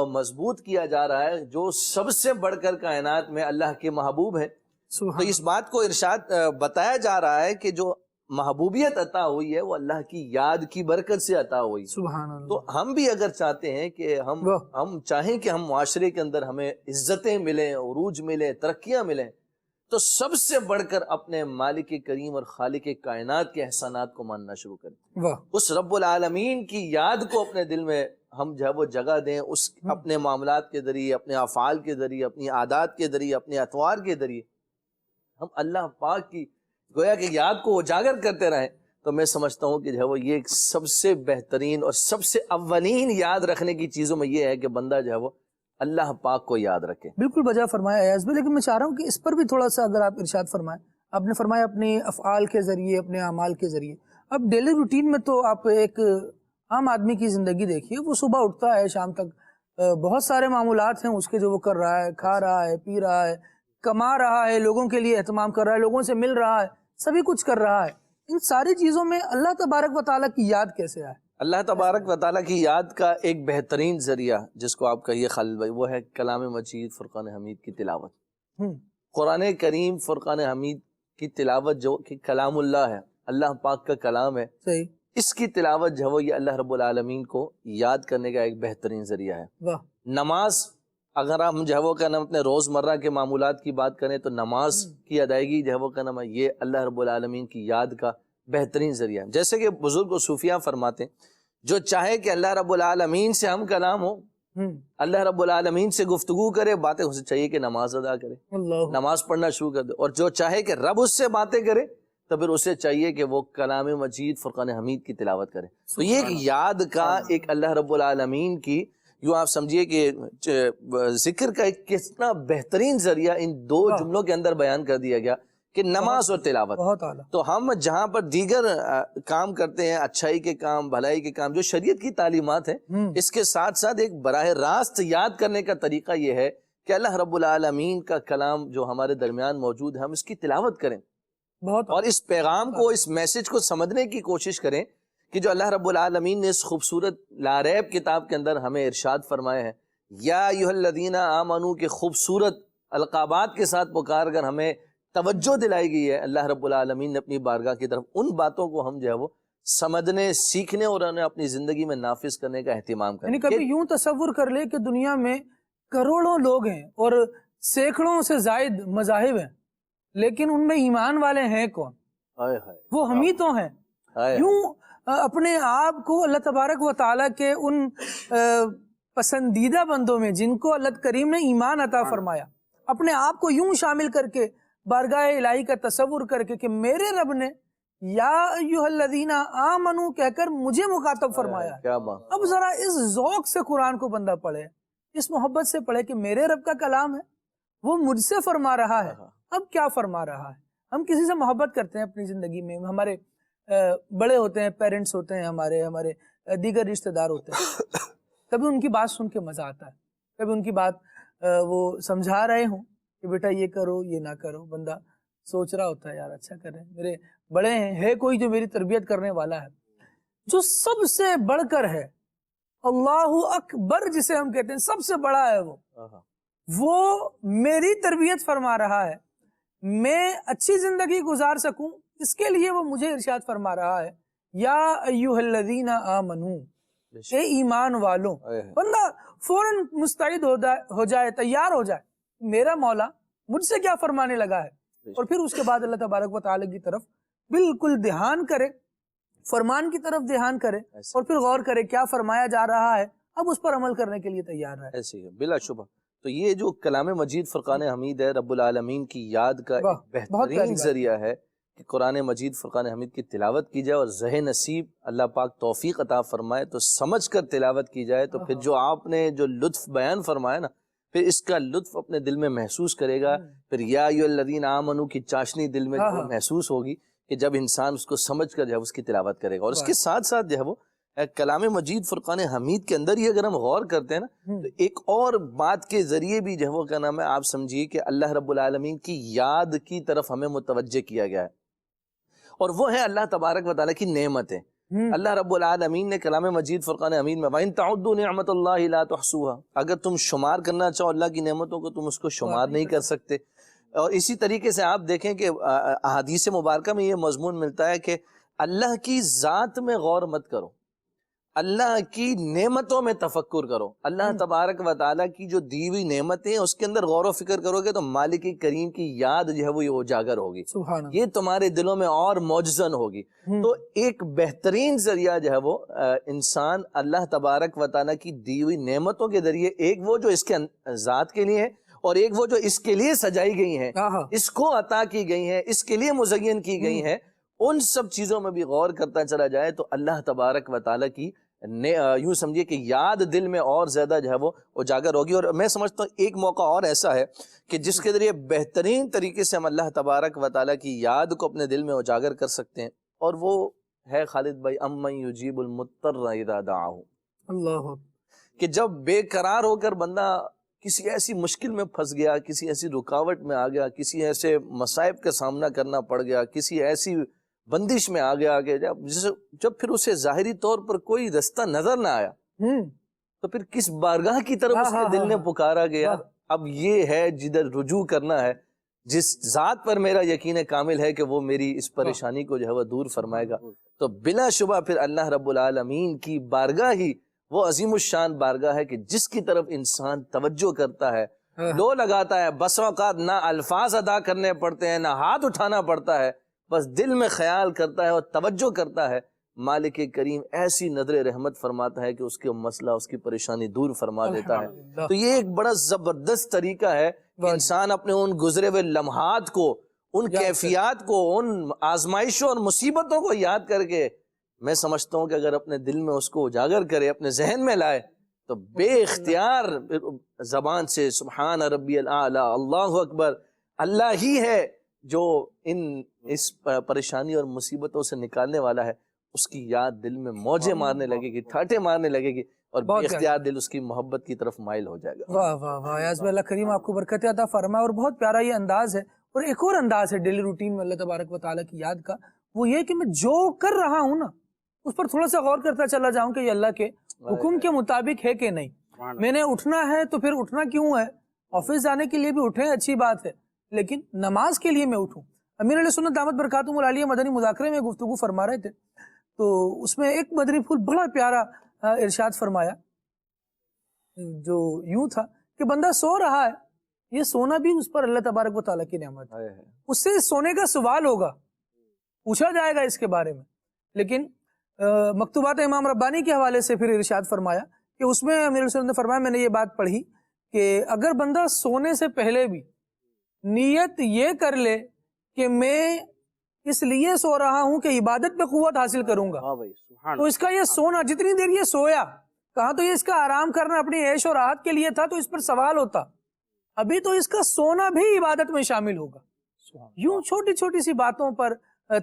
مضبوط کیا جا رہا ہے، جو سب سے بڑھ کر کائنات میں اللہ کے محبوب ہے۔ تو اس بات کو ارشاد بتایا جا رہا ہے کہ جو محبوبیت عطا ہوئی ہے وہ اللہ کی یاد کی برکت سے عطا ہوئی۔ سبحان اللہ۔ تو ہم بھی اگر چاہتے ہیں کہ ہم چاہیں کہ ہم معاشرے کے اندر ہمیں عزتیں ملیں، عروج ملیں، ترقیاں ملیں، تو سب سے بڑھ کر اپنے مالک کریم اور خالق کائنات کے احسانات کو ماننا شروع کریں، اس رب العالمین کی یاد کو اپنے دل میں ہم جو ہے وہ جگہ دیں، اس اپنے معاملات کے ذریعے، اپنے افعال کے ذریعے، اپنی عادات کے ذریعے، اپنے اطوار کے ذریعے ہم اللہ پاک کی گویا کہ یاد کو اجاگر کرتے رہیں۔ تو میں سمجھتا ہوں کہ جو ہے وہ یہ سب سے بہترین اور سب سے اولین یاد رکھنے کی چیزوں میں یہ ہے کہ بندہ جو ہے وہ اللہ پاک کو یاد رکھے۔ بالکل بجا فرمایا ایاز بھائی، لیکن میں چاہ رہا ہوں کہ اس پر بھی تھوڑا سا اگر آپ ارشاد فرمائیں۔ آپ نے فرمایا اپنے افعال کے ذریعے، اپنے اعمال کے ذریعے۔ اب ڈیلی روٹین میں تو آپ ایک عام آدمی کی زندگی دیکھیے، وہ صبح اٹھتا ہے شام تک بہت سارے معمولات ہیں اس کے جو وہ کر رہا ہے، کھا رہا ہے، پی رہا ہے، کما رہا ہے، لوگوں کے لیے اہتمام کر رہا ہے، لوگوں سے مل رہا ہے، سبھی کچھ کر رہا ہے۔ ان ساری چیزوں میں اللہ تبارک و تعالیٰ کی یاد کیسے آئے؟ اللہ تبارک و تعالیٰ کی یاد کا ایک بہترین ذریعہ جس کو آپ کہیے خالد بھائی، وہ ہے کلام مجید فرقان حمید کی تلاوت۔ قرآن کریم فرقان حمید کی تلاوت جو کہ کلام اللہ ہے، اللہ پاک کا کلام ہے، صحیح، اس کی تلاوت جو ہے یہ اللہ رب العالمین کو یاد کرنے کا ایک بہترین ذریعہ ہے۔ واہ، نماز اگر ہم جو ہے وہ کہنا اپنے روزمرہ کے معمولات کی بات کریں تو نماز کی ادائیگی جو ہے وہ کہنا یہ اللہ رب العالمین کی یاد کا بہترین ذریعہ ہے۔ جیسے کہ بزرگ و صوفیاء فرماتے ہیں، جو چاہے کہ اللہ رب العالمین سے ہم کلام ہو، اللہ رب العالمین سے گفتگو کرے، باتیں اسے چاہیے کہ نماز ادا کرے، نماز پڑھنا شروع کر دے، اور جو چاہے کہ رب اس سے باتیں کرے تو پھر اسے چاہیے کہ وہ کلام مجید فرقان حمید کی تلاوت کرے۔ تو یہ ایک یاد کا ایک اللہ رب العالمین کی، یوں آپ سمجھیے کہ ذکر کا ایک کتنا بہترین ذریعہ ان دو جملوں کے اندر بیان کر دیا گیا کہ نماز اور تلاوت۔ بہت اعلیٰ۔ تو ہم جہاں پر دیگر کام کرتے ہیں، اچھائی کے کام، بھلائی کے کام، جو شریعت کی تعلیمات ہیں، اس کے ساتھ ساتھ ایک براہ راست یاد کرنے کا طریقہ یہ ہے کہ اللہ رب العالمین کا کلام جو ہمارے درمیان موجود ہے، ہم اس کی تلاوت کریں، اور اس پیغام کو، اس میسج کو سمجھنے کی کوشش کریں کہ جو اللہ رب العالمین نے اس خوبصورت لاریب کتاب کے اندر ہمیں ارشاد فرمایا ہے، یا ایھا الذین آمنو کے خوبصورت القابات کے ساتھ پکار کر ہمیں توجہ دلائی گئی ہے اللہ رب العالمین نے اپنی بارگاہ کی طرف۔ ان باتوں کو ہم جو ہے وہ سمجھنے، سیکھنے اور انہیں اپنی زندگی میں نافذ کرنے کا اہتمام کریں۔ یعنی کبھی یوں تصور کر لے کہ دنیا میں کروڑوں لوگ ہیں اور سینکڑوں سے زائد مذاہب ہیں، لیکن ان میں ایمان والے ہیں کون؟ وہ ہم ہی تو ہیں۔ یوں اپنے آپ کو اللہ تبارک و تعالیٰ کے ان پسندیدہ بندوں میں جن کو اللہ کریم نے ایمان عطا فرمایا، اپنے آپ کو یوں شامل کر کے بارگاہ الہی کا تصور کر کے کہ میرے رب نے یا ایھا الذین آمنو کہہ کر مجھے مخاطب فرمایا۔ اب ذرا اس ذوق سے قرآن کو بندہ پڑھے، اس محبت سے پڑھے کہ میرے رب کا کلام ہے، وہ مجھ سے فرما رہا ہے۔ اب کیا فرما رہا ہے؟ ہم کسی سے محبت کرتے ہیں اپنی زندگی میں، ہمارے بڑے ہوتے ہیں، پیرنٹس ہوتے ہیں، ہمارے دیگر رشتہ دار ہوتے ہیں، کبھی ان کی بات سن کے مزہ آتا ہے، کبھی ان کی بات وہ سمجھا رہے ہوں کہ بیٹا یہ کرو یہ نہ کرو، بندہ سوچ رہا ہوتا ہے یار اچھا کریں، میرے بڑے ہیں، ہے کوئی جو میری تربیت کرنے والا ہے۔ جو سب سے بڑھ کر ہے، اللہ اکبر جسے ہم کہتے ہیں، سب سے بڑا ہے وہ میری تربیت فرما رہا ہے، میں اچھی زندگی گزار سکوں اس کے لیے وہ مجھے ارشاد فرما رہا ہے، یا ایھا الذین آمنو، اے ایمان والوں۔ بندہ فوراً مستعد ہو جائے، تیار ہو جائے، میرا مولا مجھ سے کیا فرمانے لگا ہے، اور پھر اس کے بعد اللہ تبارک و تعالیٰ کی طرف بالکل دھیان کرے، فرمان کی طرف دھیان کرے، اور پھر غور کرے کیا فرمایا جا رہا ہے، اب اس پر عمل کرنے کے لیے تیار رہے۔ ایسے ہی بلا شبہ۔ تو یہ جو کلام مجید فرقان حمید ہے، رب العالمین کی یاد کا ایک بہترین ذریعہ ہے کہ قرآن مجید فرقان حمید کی تلاوت کی جائے اور ذہن نصیب اللہ پاک توفیق عطا فرمائے تو سمجھ کر تلاوت کی جائے، تو پھر جو آپ نے جو لطف بیان فرمایا نا، پھر اس کا لطف اپنے دل میں محسوس کرے گا، پھر یا ایھا الذین آمنو کی چاشنی دل میں جو محسوس ہوگی کہ جب انسان اس کو سمجھ کر جو ہے اس کی تلاوت کرے گا۔ اور اس کے ساتھ ساتھ جو ہے وہ کلام مجید فرقان حمید کے اندر ہی اگر ہم غور کرتے ہیں نا، تو ایک اور بات کے ذریعے بھی جو ہے وہ کیا نام ہے، آپ سمجھیے کہ اللہ رب العالمین کی یاد کی طرف ہمیں متوجہ کیا گیا ہے، اور وہ ہے اللہ تبارک و تعالیٰ کی نعمتیں۔ اللہ رب العالمین نے کلام مجید فرقان حمید میں وَإِن تَعُدُّوا نِعْمَةَ اللَّهِ لَا تُحْصُوهَا، اگر تم شمار کرنا چاہو اللہ کی نعمتوں کو تم اس کو شمار نہیں کر سکتے۔ اور اسی طریقے سے آپ دیکھیں کہ احادیث مبارکہ میں یہ مضمون ملتا ہے کہ اللہ کی ذات میں غور مت کرو، اللہ کی نعمتوں میں تفکر کرو، اللہ تبارک و تعالیٰ کی جو دی ہوئی نعمتیں ہیں اس کے اندر غور و فکر کرو گے تو مالک کریم کی یاد جو ہے وہ یہ اجاگر ہوگی، یہ تمہارے دلوں میں اور موجزن ہوگی۔ تو ایک بہترین ذریعہ جو ہے وہ انسان اللہ تبارک و تعالیٰ کی دی ہوئی نعمتوں کے ذریعے، ایک وہ جو اس کے ذات کے لیے ہے اور ایک وہ جو اس کے لیے سجائی گئی ہیں، اس کو عطا کی گئی ہیں، اس کے لیے مزین کی گئی ہیں، ان سب چیزوں میں بھی غور کرتا چلا جائے تو اللہ تبارک و تعالیٰ کی یوں سمجھیے کہ یاد دل میں اور زیادہ جو ہے وہ اجاگر ہوگی۔ اور میں سمجھتا ہوں ایک موقع اور ایسا ہے کہ جس کے ذریعے بہترین طریقے سے ہم اللہ تبارک و تعالیٰ کی یاد کو اپنے دل میں اجاگر کر سکتے ہیں، اور وہ ہے خالد بھائی امن یجیب المضطر اذا دعاہ، اللہ، کہ جب بے قرار ہو کر بندہ کسی ایسی مشکل میں پھنس گیا، کسی ایسی رکاوٹ میں آ گیا، کسی ایسے مصائب کا سامنا کرنا پڑ گیا، کسی ایسی بندش میں آ گیا کہ جب پھر اسے ظاہری طور پر کوئی رستہ نظر نہ آیا تو پھر کس بارگاہ کی طرف اس کے دل نے پکارا گیا، اب یہ ہے جدھر رجوع کرنا ہے، جس ذات پر میرا یقین کامل ہے کہ وہ میری اس پریشانی کو جو ہے وہ دور فرمائے گا، تو بلا شبہ پھر اللہ رب العالمین کی بارگاہ ہی وہ عظیم الشان بارگاہ ہے کہ جس کی طرف انسان توجہ کرتا ہے، لو لگاتا ہے، بس اوقات نہ الفاظ ادا کرنے پڑتے ہیں، نہ ہاتھ اٹھانا پڑتا ہے، بس دل میں خیال کرتا ہے اور توجہ کرتا ہے، مالک کریم ایسی نظر رحمت فرماتا ہے کہ اس کے مسئلہ، اس کی پریشانی دور فرما دیتا ہے۔ تو یہ ایک بڑا زبردست طریقہ ہے کہ انسان اپنے ان گزرے ہوئے لمحات کو، ان کیفیات کو، ان آزمائشوں اور مصیبتوں کو یاد کر کے میں سمجھتا ہوں کہ اگر اپنے دل میں اس کو اجاگر کرے، اپنے ذہن میں لائے، تو بے اختیار زبان سے سبحان ربی الاعلی، اللہ اکبر، اللہ ہی ہے جو اس پریشانی اور مصیبتوں سے نکالنے والا ہے، اس کی یاد دل میں موجیں مارنے لگے گی، ٹھاٹے مارنے لگے گی، اور بے اختیار دل اس کی محبت کی طرف مائل ہو جائے گا۔ واہ واہ واہ، یاز اللہ کریم آپ کو برکت عطا فرمائے۔ اور بہت پیارا یہ انداز ہے، اور ایک اور انداز ہے ڈیلی روٹین میں اللہ تبارک و تعالیٰ کی یاد کا، وہ یہ کہ میں جو کر رہا ہوں نا اس پر تھوڑا سا غور کرتا چلا جاؤں کہ یہ اللہ کے حکم کے مطابق ہے کہ نہیں۔ میں نے اٹھنا ہے تو پھر اٹھنا کیوں ہے؟ آفس جانے کے لیے بھی اٹھیں، اچھی بات ہے، لیکن نماز کے لیے میں اٹھوں۔ امیر علیہ سنت دامت برکاتہم العالیہ مدنی مذاکرے میں گفتگو فرما رہے تھے، تو اس میں ایک مدنی پھول بڑا پیارا ارشاد فرمایا، جو یوں تھا کہ بندہ سو رہا ہے، یہ سونا بھی اس پر اللہ تبارک و تعالیٰ کی نعمت ہے، اس سے سونے کا سوال ہوگا، پوچھا جائے گا اس کے بارے میں۔ لیکن مکتوبات امام ربانی کے حوالے سے پھر ارشاد فرمایا کہ اس میں امیر علیہ سنت نے فرمایا، میں نے یہ بات پڑھی کہ اگر بندہ سونے سے پہلے بھی نیت یہ کر لے کہ میں اس لیے سو رہا ہوں کہ عبادت پہ قوت حاصل کروں گا، تو اس کا یہ سونا، جتنی دیر یہ سویا، کہاں تو یہ اس کا آرام کرنا اپنی عیش اور راحت کے لیے تھا تو اس پر سوال ہوتا، ابھی تو اس کا سونا بھی عبادت میں شامل ہوگا۔ یوں چھوٹی چھوٹی سی باتوں پر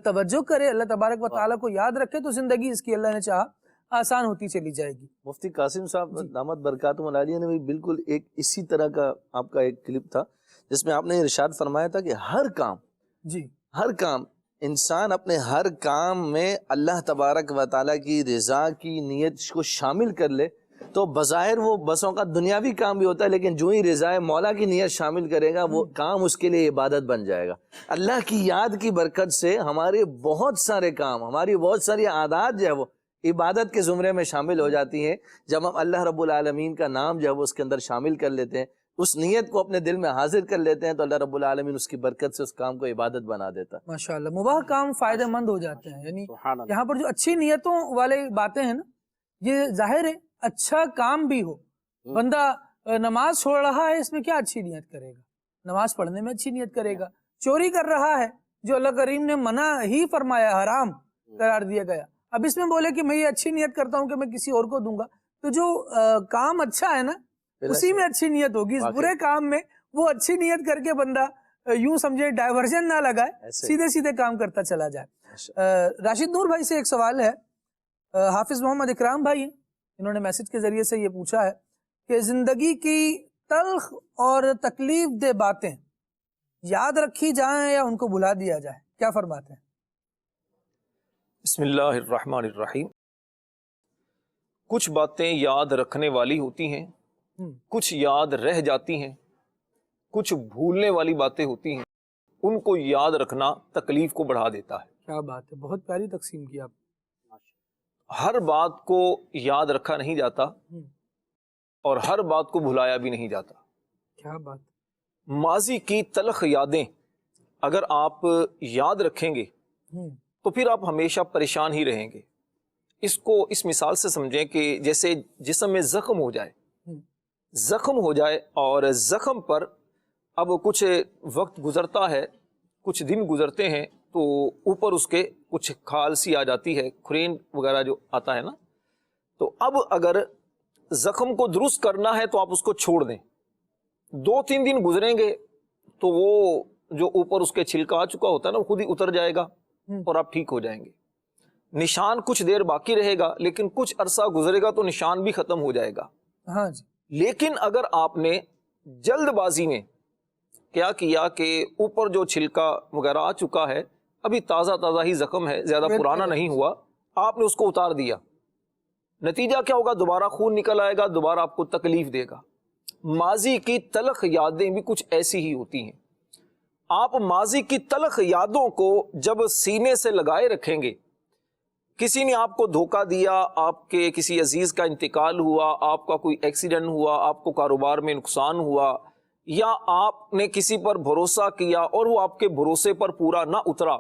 توجہ کرے، اللہ تبارک و تعالیٰ کو یاد رکھے تو زندگی اس کی اللہ نے چاہا آسان ہوتی چلی جائے گی۔ مفتی قاسم صاحب دامت برکاتہم العالیہ نے بھی بالکل ایک اسی طرح کا آپ کا ایک کلپ تھا جس میں آپ نے ارشاد فرمایا تھا کہ ہر کام انسان اپنے ہر کام میں اللہ تبارک و تعالیٰ کی رضا کی نیت کو شامل کر لے تو بظاہر وہ بسوں کا دنیاوی کام بھی ہوتا ہے، لیکن جو ہی رضا مولا کی نیت شامل کرے گا وہ کام اس کے لیے عبادت بن جائے گا۔ اللہ کی یاد کی برکت سے ہمارے بہت سارے کام، ہماری بہت ساری عادات جو ہے وہ عبادت کے زمرے میں شامل ہو جاتی ہیں جب ہم اللہ رب العالمین کا نام جو ہے وہ اس کے اندر شامل کر لیتے ہیں، اس نیت کو اپنے دل میں حاضر کر لیتے ہیں تو اللہ رب العالمین اس کی برکت سے اس کام کو عبادت بنا دیتا ہے۔ ماشاءاللہ، مباح کام فائدہ مند ہو جاتے ہیں، یعنی یہاں پر جو اچھی نیتوں والے باتیں ہیں نا، یہ ظاہر ہے اچھا کام بھی ہو، بندہ نماز چھوڑ رہا ہے، اس میں کیا اچھی نیت کرے گا؟ نماز پڑھنے میں اچھی نیت کرے گا۔ چوری کر رہا ہے جو اللہ کریم نے منع ہی فرمایا، حرام قرار دیا گیا. اب اس میں بولے کہ میں یہ اچھی نیت کرتا ہوں کہ میں کسی اور کو دوں گا، تو جو کام اچھا ہے نا اسی میں اچھی نیت ہوگی. اس برے کام میں وہ اچھی نیت کر کے بندہ یوں سمجھے ڈائیورژن نہ لگائے، سیدھے سیدھے کام کرتا چلا جائے. راشد نور بھائی سے ایک سوال ہے. حافظ محمد اکرام بھائی انہوں نے میسج کے ذریعے سے یہ پوچھا ہے کہ زندگی کی تلخ اور تکلیف دہ باتیں یاد رکھی جائیں یا ان کو بھلا دیا جائے، کیا فرماتے ہیں؟ بسم اللہ الرحمن الرحیم. کچھ باتیں یاد رکھنے والی ہوتی ہیں، کچھ یاد رہ جاتی ہیں، کچھ بھولنے والی باتیں ہوتی ہیں. ان کو یاد رکھنا تکلیف کو بڑھا دیتا ہے. کیا بات ہے، بہت پیاری تقسیم کی آپ. ہر بات کو یاد رکھا نہیں جاتا اور ہر بات کو بھلایا بھی نہیں جاتا. کیا بات. ماضی کی تلخ یادیں اگر آپ یاد رکھیں گے تو پھر آپ ہمیشہ پریشان ہی رہیں گے. اس کو اس مثال سے سمجھیں کہ جیسے جسم میں زخم ہو جائے، زخم ہو جائے اور زخم پر اب کچھ وقت گزرتا ہے، کچھ دن گزرتے ہیں تو اوپر اس کے کچھ کھال سی آ جاتی ہے، کھرین وغیرہ جو آتا ہے نا. تو اب اگر زخم کو درست کرنا ہے تو آپ اس کو چھوڑ دیں. 2-3 دن گزریں گے تو وہ جو اوپر اس کے چھلکا آ چکا ہوتا ہے نا وہ خود ہی اتر جائے گا اور آپ ٹھیک ہو جائیں گے. نشان کچھ دیر باقی رہے گا لیکن کچھ عرصہ گزرے گا تو نشان بھی ختم ہو جائے گا. ہاں جی. لیکن اگر آپ نے جلد بازی میں کیا کیا کہ اوپر جو چھلکا وغیرہ آ چکا ہے، ابھی تازہ تازہ ہی زخم ہے، زیادہ پرانا نہیں ہوا، آپ نے اس کو اتار دیا، نتیجہ کیا ہوگا؟ دوبارہ خون نکل آئے گا، دوبارہ آپ کو تکلیف دے گا. ماضی کی تلخ یادیں بھی کچھ ایسی ہی ہوتی ہیں. آپ ماضی کی تلخ یادوں کو جب سینے سے لگائے رکھیں گے، کسی نے آپ کو دھوکہ دیا، آپ کے کسی عزیز کا انتقال ہوا، آپ کا کوئی ایکسیڈنٹ ہوا، آپ کو کاروبار میں نقصان ہوا، یا آپ نے کسی پر بھروسہ کیا اور وہ آپ کے بھروسے پر پورا نہ اترا،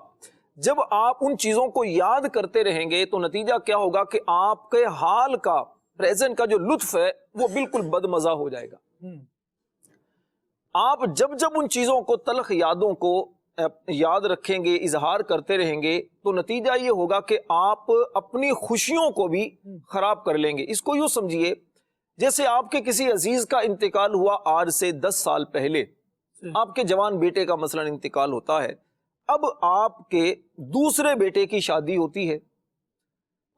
جب آپ ان چیزوں کو یاد کرتے رہیں گے تو نتیجہ کیا ہوگا کہ آپ کے حال کا، پریزنٹ کا جو لطف ہے وہ بالکل بدمزہ ہو جائے گا. آپ جب جب ان چیزوں کو، تلخ یادوں کو یاد رکھیں گے، اظہار کرتے رہیں گے تو نتیجہ یہ ہوگا کہ آپ اپنی خوشیوں کو بھی خراب کر لیں گے. اس کو یوں سمجھیے جیسے آپ کے کسی عزیز کا انتقال ہوا آج سے 10 سال پہلے، آپ کے جوان بیٹے کا مثلا انتقال ہوتا ہے، اب آپ کے دوسرے بیٹے کی شادی ہوتی ہے،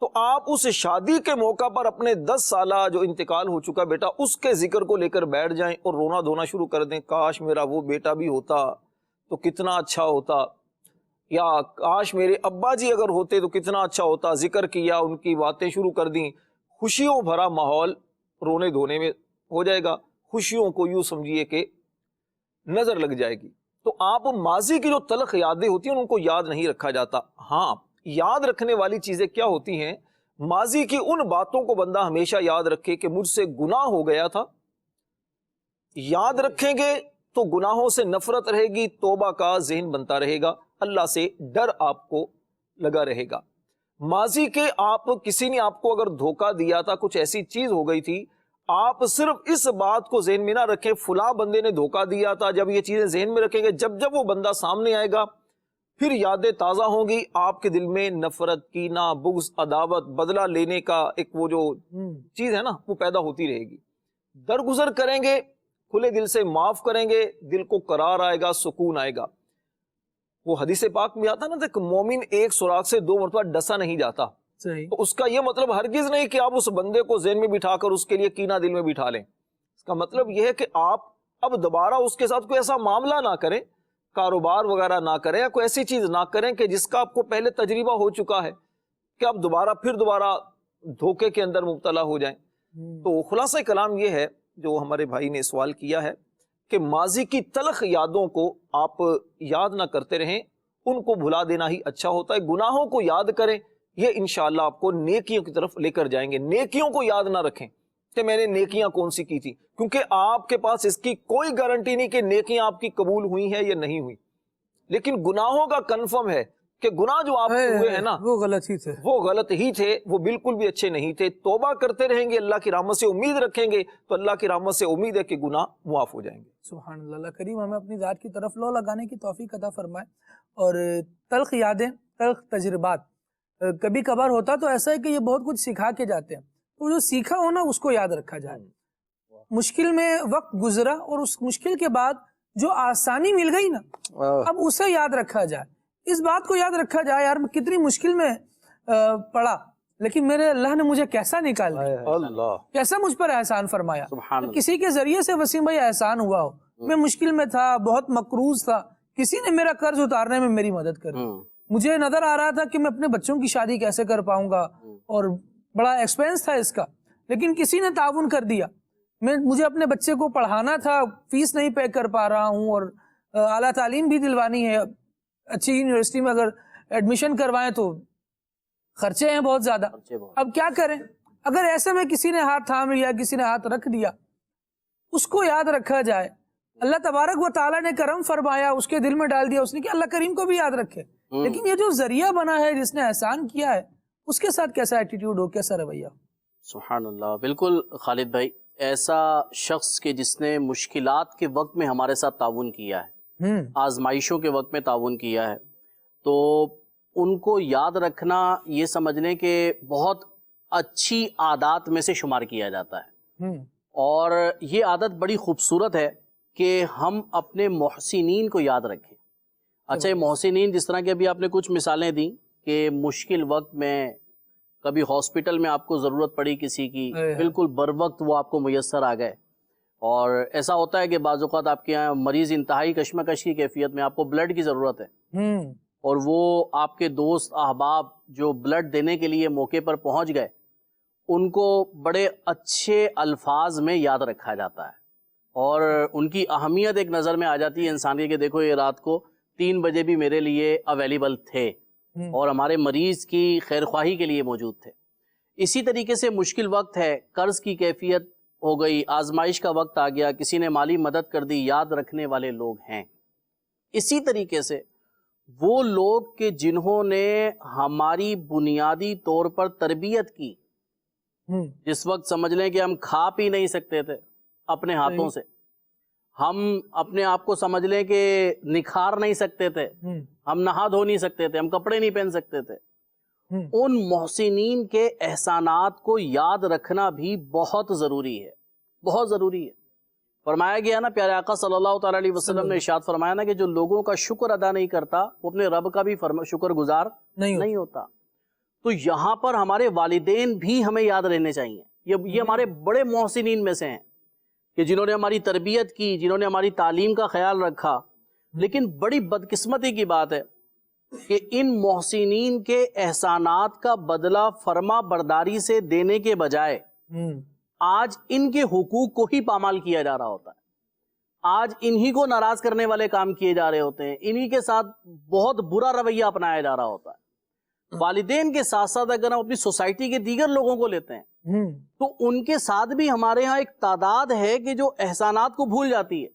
تو آپ اس شادی کے موقع پر اپنے 10 سالہ جو انتقال ہو چکا بیٹا، اس کے ذکر کو لے کر بیٹھ جائیں اور رونا دھونا شروع کر دیں. کاش میرا وہ بیٹا بھی ہوتا تو کتنا اچھا ہوتا، یا کاش میرے ابا جی اگر ہوتے تو کتنا اچھا ہوتا. ذکر کیا، ان کی باتیں شروع کر دیں، خوشیوں بھرا ماحول رونے دھونے میں ہو جائے گا. خوشیوں کو یوں سمجھیے کہ نظر لگ جائے گی. تو آپ ماضی کی جو تلخ یادیں ہوتی ہیں ان کو یاد نہیں رکھا جاتا. ہاں، یاد رکھنے والی چیزیں کیا ہوتی ہیں؟ ماضی کی ان باتوں کو بندہ ہمیشہ یاد رکھے کہ مجھ سے گناہ ہو گیا تھا. یاد رکھیں گے تو گناہوں سے نفرت رہے گی، توبہ کا ذہن بنتا رہے گا، اللہ سے ڈر آپ کو لگا رہے گا. ماضی کے آپ، کسی نے آپ کو اگر دھوکہ دیا تھا، کچھ ایسی چیز ہو گئی تھی، آپ صرف اس بات کو ذہن میں نہ رکھیں فلاں بندے نے دھوکہ دیا تھا. جب یہ چیزیں ذہن میں رکھیں گے، جب جب وہ بندہ سامنے آئے گا پھر یادیں تازہ ہوں گی، آپ کے دل میں نفرت، کینہ، بغض، عداوت، بدلہ لینے کا ایک وہ جو چیز ہے نا وہ پیدا ہوتی رہے گی. درگزر کریں گے، کھلے دل سے معاف کریں گے، دل کو قرار آئے گا، سکون آئے گا. وہ حدیث پاک میں آتا نا کہ مومن ایک سوراخ سے 2 مرتبہ ڈسا نہیں جاتا. تو اس کا یہ مطلب ہرگز نہیں کہ آپ اس بندے کو ذہن میں بٹھا کر اس کے لیے کینہ دل میں بٹھا لیں. اس کا مطلب یہ ہے کہ آپ اب دوبارہ اس کے ساتھ کوئی ایسا معاملہ نہ کریں، کاروبار وغیرہ نہ کریں، یا کوئی ایسی چیز نہ کریں کہ جس کا آپ کو پہلے تجربہ ہو چکا ہے کہ آپ پھر دوبارہ دھوکے کے اندر مبتلا ہو جائیں. تو خلاصہ کلام یہ ہے جو ہمارے بھائی نے سوال کیا ہے کہ ماضی کی تلخ یادوں کو آپ یاد نہ کرتے رہیں، ان کو بھلا دینا ہی اچھا ہوتا ہے. گناہوں کو یاد کریں، یہ انشاءاللہ آپ کو نیکیوں کی طرف لے کر جائیں گے. نیکیوں کو یاد نہ رکھیں کہ میں نے نیکیاں کون سی کی تھی، کیونکہ آپ کے پاس اس کی کوئی گارنٹی نہیں کہ نیکیاں آپ کی قبول ہوئی ہیں یا نہیں ہوئی. لیکن گناہوں کا کنفرم ہے کہ گناہ جو آپ ہوئے ہیں نا وہ غلط ہی تھے، وہ غلط ہی تھے، وہ بالکل بھی اچھے نہیں تھے. توبہ کرتے رہیں گے، اللہ کی رحمت سے امید رکھیں گے تو اللہ کی رحمت سے امید ہے کہ گناہ معاف ہو جائیں گے. سبحان اللہ. اللہ کریم ہمیں اپنی ذات کی طرف لو لگانے کی توفیق عطا فرمائے. اور تلخ یادیں، تلخ تجربات کبھی کبھار ہوتا تو ایسا ہے کہ یہ بہت کچھ سکھا کے جاتے ہیں، تو جو سیکھا ہو نا اس کو یاد رکھا جائے. مشکل میں وقت گزرا اور اس مشکل کے بعد جو آسانی مل گئی نا اب اسے یاد رکھا جائے. اس بات کو یاد رکھا جائے یار میں کتنی مشکل میں پڑا لیکن میرے اللہ نے مجھے کیسا نکال دیا، اللہ کیسا مجھ پر احسان فرمایا. کسی کے ذریعے سے وسیم بھائی احسان ہوا ہو، میں مشکل میں تھا، بہت مقروض تھا، کسی نے میرا قرض اتارنے میں میری مدد کر دی. مجھے نظر آ رہا تھا کہ میں اپنے بچوں کی شادی کیسے کر پاؤں گا اور بڑا ایکسپینس تھا اس کا، لیکن کسی نے تعاون کر دیا. مجھے اپنے بچے کو پڑھانا تھا، فیس نہیں پے کر پا رہا ہوں اور اعلیٰ تعلیم بھی دلوانی ہے، اچھی یونیورسٹی میں اگر ایڈمیشن کروائیں تو خرچے ہیں بہت زیادہ. اب کیا کریں؟ اگر ایسے میں کسی نے ہاتھ تھام لیا، کسی نے ہاتھ رکھ دیا، اس کو یاد رکھا جائے. اللہ تبارک و تعالیٰ نے کرم فرمایا، اس کے دل میں ڈال دیا اس نے کہ اللہ کریم کو بھی یاد رکھے. لیکن یہ جو ذریعہ بنا ہے، جس نے احسان کیا ہے، اس کے ساتھ کیسا ایٹیٹیوڈ ہو، کیسا رویہ ہو. سبحان اللہ. بالکل خالد بھائی، ایسا شخص کہ جس نے مشکلات کے وقت میں ہمارے ساتھ تعاون کیا ہے، آزمائشوں کے وقت میں تعاون کیا ہے، تو ان کو یاد رکھنا یہ سمجھ لیں کہ بہت اچھی عادات میں سے شمار کیا جاتا ہے. اور یہ عادت بڑی خوبصورت ہے کہ ہم اپنے محسنین کو یاد رکھیں. اچھا، یہ محسنین جس طرح کہ ابھی آپ نے کچھ مثالیں دیں کہ مشکل وقت میں کبھی ہاسپٹل میں آپ کو ضرورت پڑی کسی کی، بالکل بر وقت وہ آپ کو میسر آ گئے. اور ایسا ہوتا ہے کہ بعض اوقات آپ کے یہاں مریض انتہائی کشمکش کی کیفیت میں، آپ کو بلڈ کی ضرورت ہے، اور وہ آپ کے دوست احباب جو بلڈ دینے کے لیے موقع پر پہنچ گئے، ان کو بڑے اچھے الفاظ میں یاد رکھا جاتا ہے اور ان کی اہمیت ایک نظر میں آ جاتی ہے انسان کے کہ دیکھو یہ رات کو 3 بجے بھی میرے لیے اویلیبل تھے اور ہمارے مریض کی خیرخواہی کے لیے موجود تھے. اسی طریقے سے مشکل وقت ہے، قرض کی کیفیت ہو گئی، آزمائش کا وقت آ گیا، کسی نے مالی مدد کر دی، یاد رکھنے والے لوگ ہیں. اسی طریقے سے وہ لوگ کہ جنہوں نے ہماری بنیادی طور پر تربیت کی، جس وقت سمجھ لیں کہ ہم کھا پی نہیں سکتے تھے اپنے ہاتھوں سے، ہم اپنے آپ کو سمجھ لیں کہ نکھار نہیں سکتے تھے، ہم نہا دھو نہیں سکتے تھے، ہم کپڑے نہیں پہن سکتے تھے، ان محسنین کے احسانات کو یاد رکھنا بھی بہت ضروری ہے، بہت ضروری ہے. فرمایا گیا نا، پیارے آقا صلی اللہ تعالی علیہ وسلم نے ارشاد فرمایا نا کہ جو لوگوں کا شکر ادا نہیں کرتا وہ اپنے رب کا بھی شکر گزار نہیں ہوتا. تو یہاں پر ہمارے والدین بھی ہمیں یاد رہنے چاہیے. یہ ہمارے بڑے محسنین میں سے ہیں کہ جنہوں نے ہماری تربیت کی، جنہوں نے ہماری تعلیم کا خیال رکھا. لیکن بڑی بدقسمتی کی بات ہے کہ ان محسنین کے احسانات کا بدلہ فرما برداری سے دینے کے بجائے آج ان کے حقوق کو ہی پامال کیا جا رہا ہوتا ہے. آج انہی کو ناراض کرنے والے کام کیے جا رہے ہوتے ہیں، انہی کے ساتھ بہت برا رویہ اپنایا جا رہا ہوتا ہے. والدین کے ساتھ ساتھ اگر ہم اپنی سوسائٹی کے دیگر لوگوں کو لیتے ہیں تو ان کے ساتھ بھی ہمارے ہاں ایک تعداد ہے کہ جو احسانات کو بھول جاتی ہے.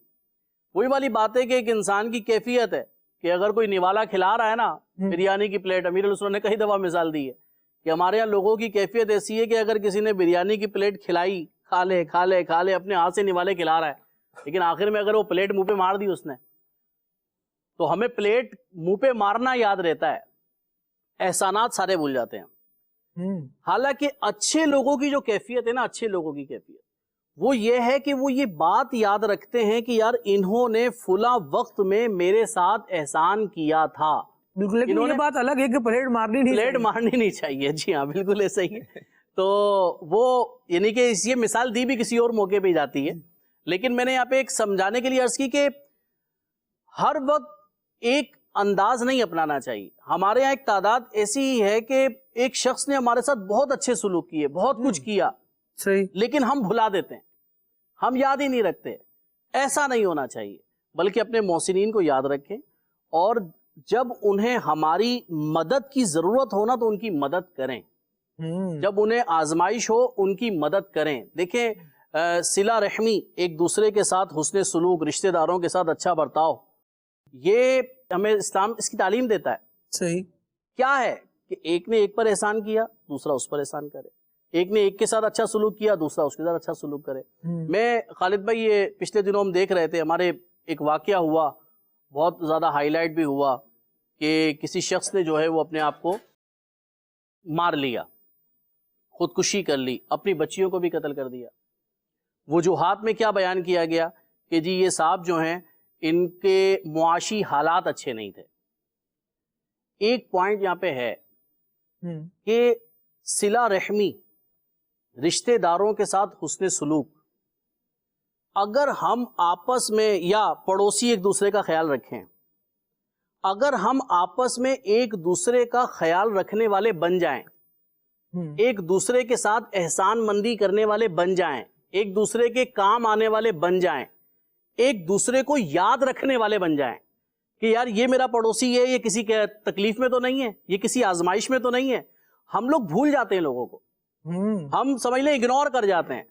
وہی والی بات ہے کہ ایک انسان کی کیفیت ہے کہ اگر کوئی نوالا کھلا رہا ہے نا بریانی کی پلیٹ، امیر علیہ السلام نے کئی دفعہ مثال دی ہے کہ ہمارے یہاں لوگوں کی کیفیت ایسی ہے کہ اگر کسی نے بریانی کی پلیٹ کھلائی، کھا لے اپنے ہاتھ سے نوالے کھلا رہا ہے، لیکن آخر میں اگر وہ پلیٹ منہ پہ مار دی اس نے، تو ہمیں پلیٹ منہ پہ مارنا یاد رہتا ہے، احسانات سارے بھول جاتے ہیں. حالانکہ اچھے لوگوں کی جو کیفیت ہے نا، اچھے لوگوں کی کیفیت وہ یہ ہے کہ وہ یہ بات یاد رکھتے ہیں کہ یار انہوں نے فلاں وقت میں میرے ساتھ احسان کیا تھا. بالکل، لیکن یہ بات الگ ہے کہ پلیٹ مارنی نہیں چاہیے. جی ہاں، بالکل ایسا ہی ہے. تو وہ یعنی کہ یہ مثال دی بھی کسی اور موقع پہ جاتی ہے، لیکن میں نے یہاں پہ ایک سمجھانے کے لیے عرض کی کہ ہر وقت ایک انداز نہیں اپنانا چاہیے. ہمارے یہاں ایک تعداد ایسی ہی ہے کہ ایک شخص نے ہمارے ساتھ بہت اچھے سلوک کیے، بہت کچھ کیا، لیکن ہم بھلا دیتے ہیں، ہم یاد ہی نہیں رکھتے. ایسا نہیں ہونا چاہیے، بلکہ اپنے محسنین کو یاد رکھیں اور جب انہیں ہماری مدد کی ضرورت ہو نا تو ان کی مدد کریں. جب انہیں آزمائش ہو ان کی مدد کریں. دیکھیں، صلہ رحمی، ایک دوسرے کے ساتھ حسن سلوک، رشتہ داروں کے ساتھ اچھا برتاؤ، یہ ہمیں اسلام اس کی تعلیم دیتا ہے. صحیح. کیا ہے کہ ایک نے ایک پر احسان کیا دوسرا اس پر احسان کرے, ایک نے ایک کے ساتھ اچھا سلوک کیا دوسرا اس کے ساتھ اچھا سلوک کرے. میں خالد بھائی یہ پچھلے دنوں ہم دیکھ رہے تھے, ہمارے ایک واقعہ ہوا بہت زیادہ ہائی لائٹ بھی ہوا کہ کسی شخص نے جو ہے وہ اپنے آپ کو مار لیا, خودکشی کر لی, اپنی بچیوں کو بھی قتل کر دیا. وجوہات میں کیا بیان کیا گیا کہ جی یہ صاحب جو ہیں ان کے معاشی حالات اچھے نہیں تھے. ایک پوائنٹ یہاں پہ ہے کہ صلہ رحمی, رشتہ داروں کے ساتھ حسن سلوک, اگر ہم آپس میں یا پڑوسی ایک دوسرے کا خیال رکھیں, اگر ہم آپس میں ایک دوسرے کا خیال رکھنے والے بن جائیں, ایک دوسرے کے ساتھ احسان مندی کرنے والے بن جائیں, ایک دوسرے کے کام آنے والے بن جائیں, ایک دوسرے کو یاد رکھنے والے بن جائیں کہ یار یہ میرا پڑوسی ہے, یہ کسی کے تکلیف میں تو نہیں ہے, یہ کسی آزمائش میں تو نہیں ہے. ہم لوگ بھول جاتے ہیں لوگوں کو, ہم سمجھ لیں اگنور کر جاتے ہیں,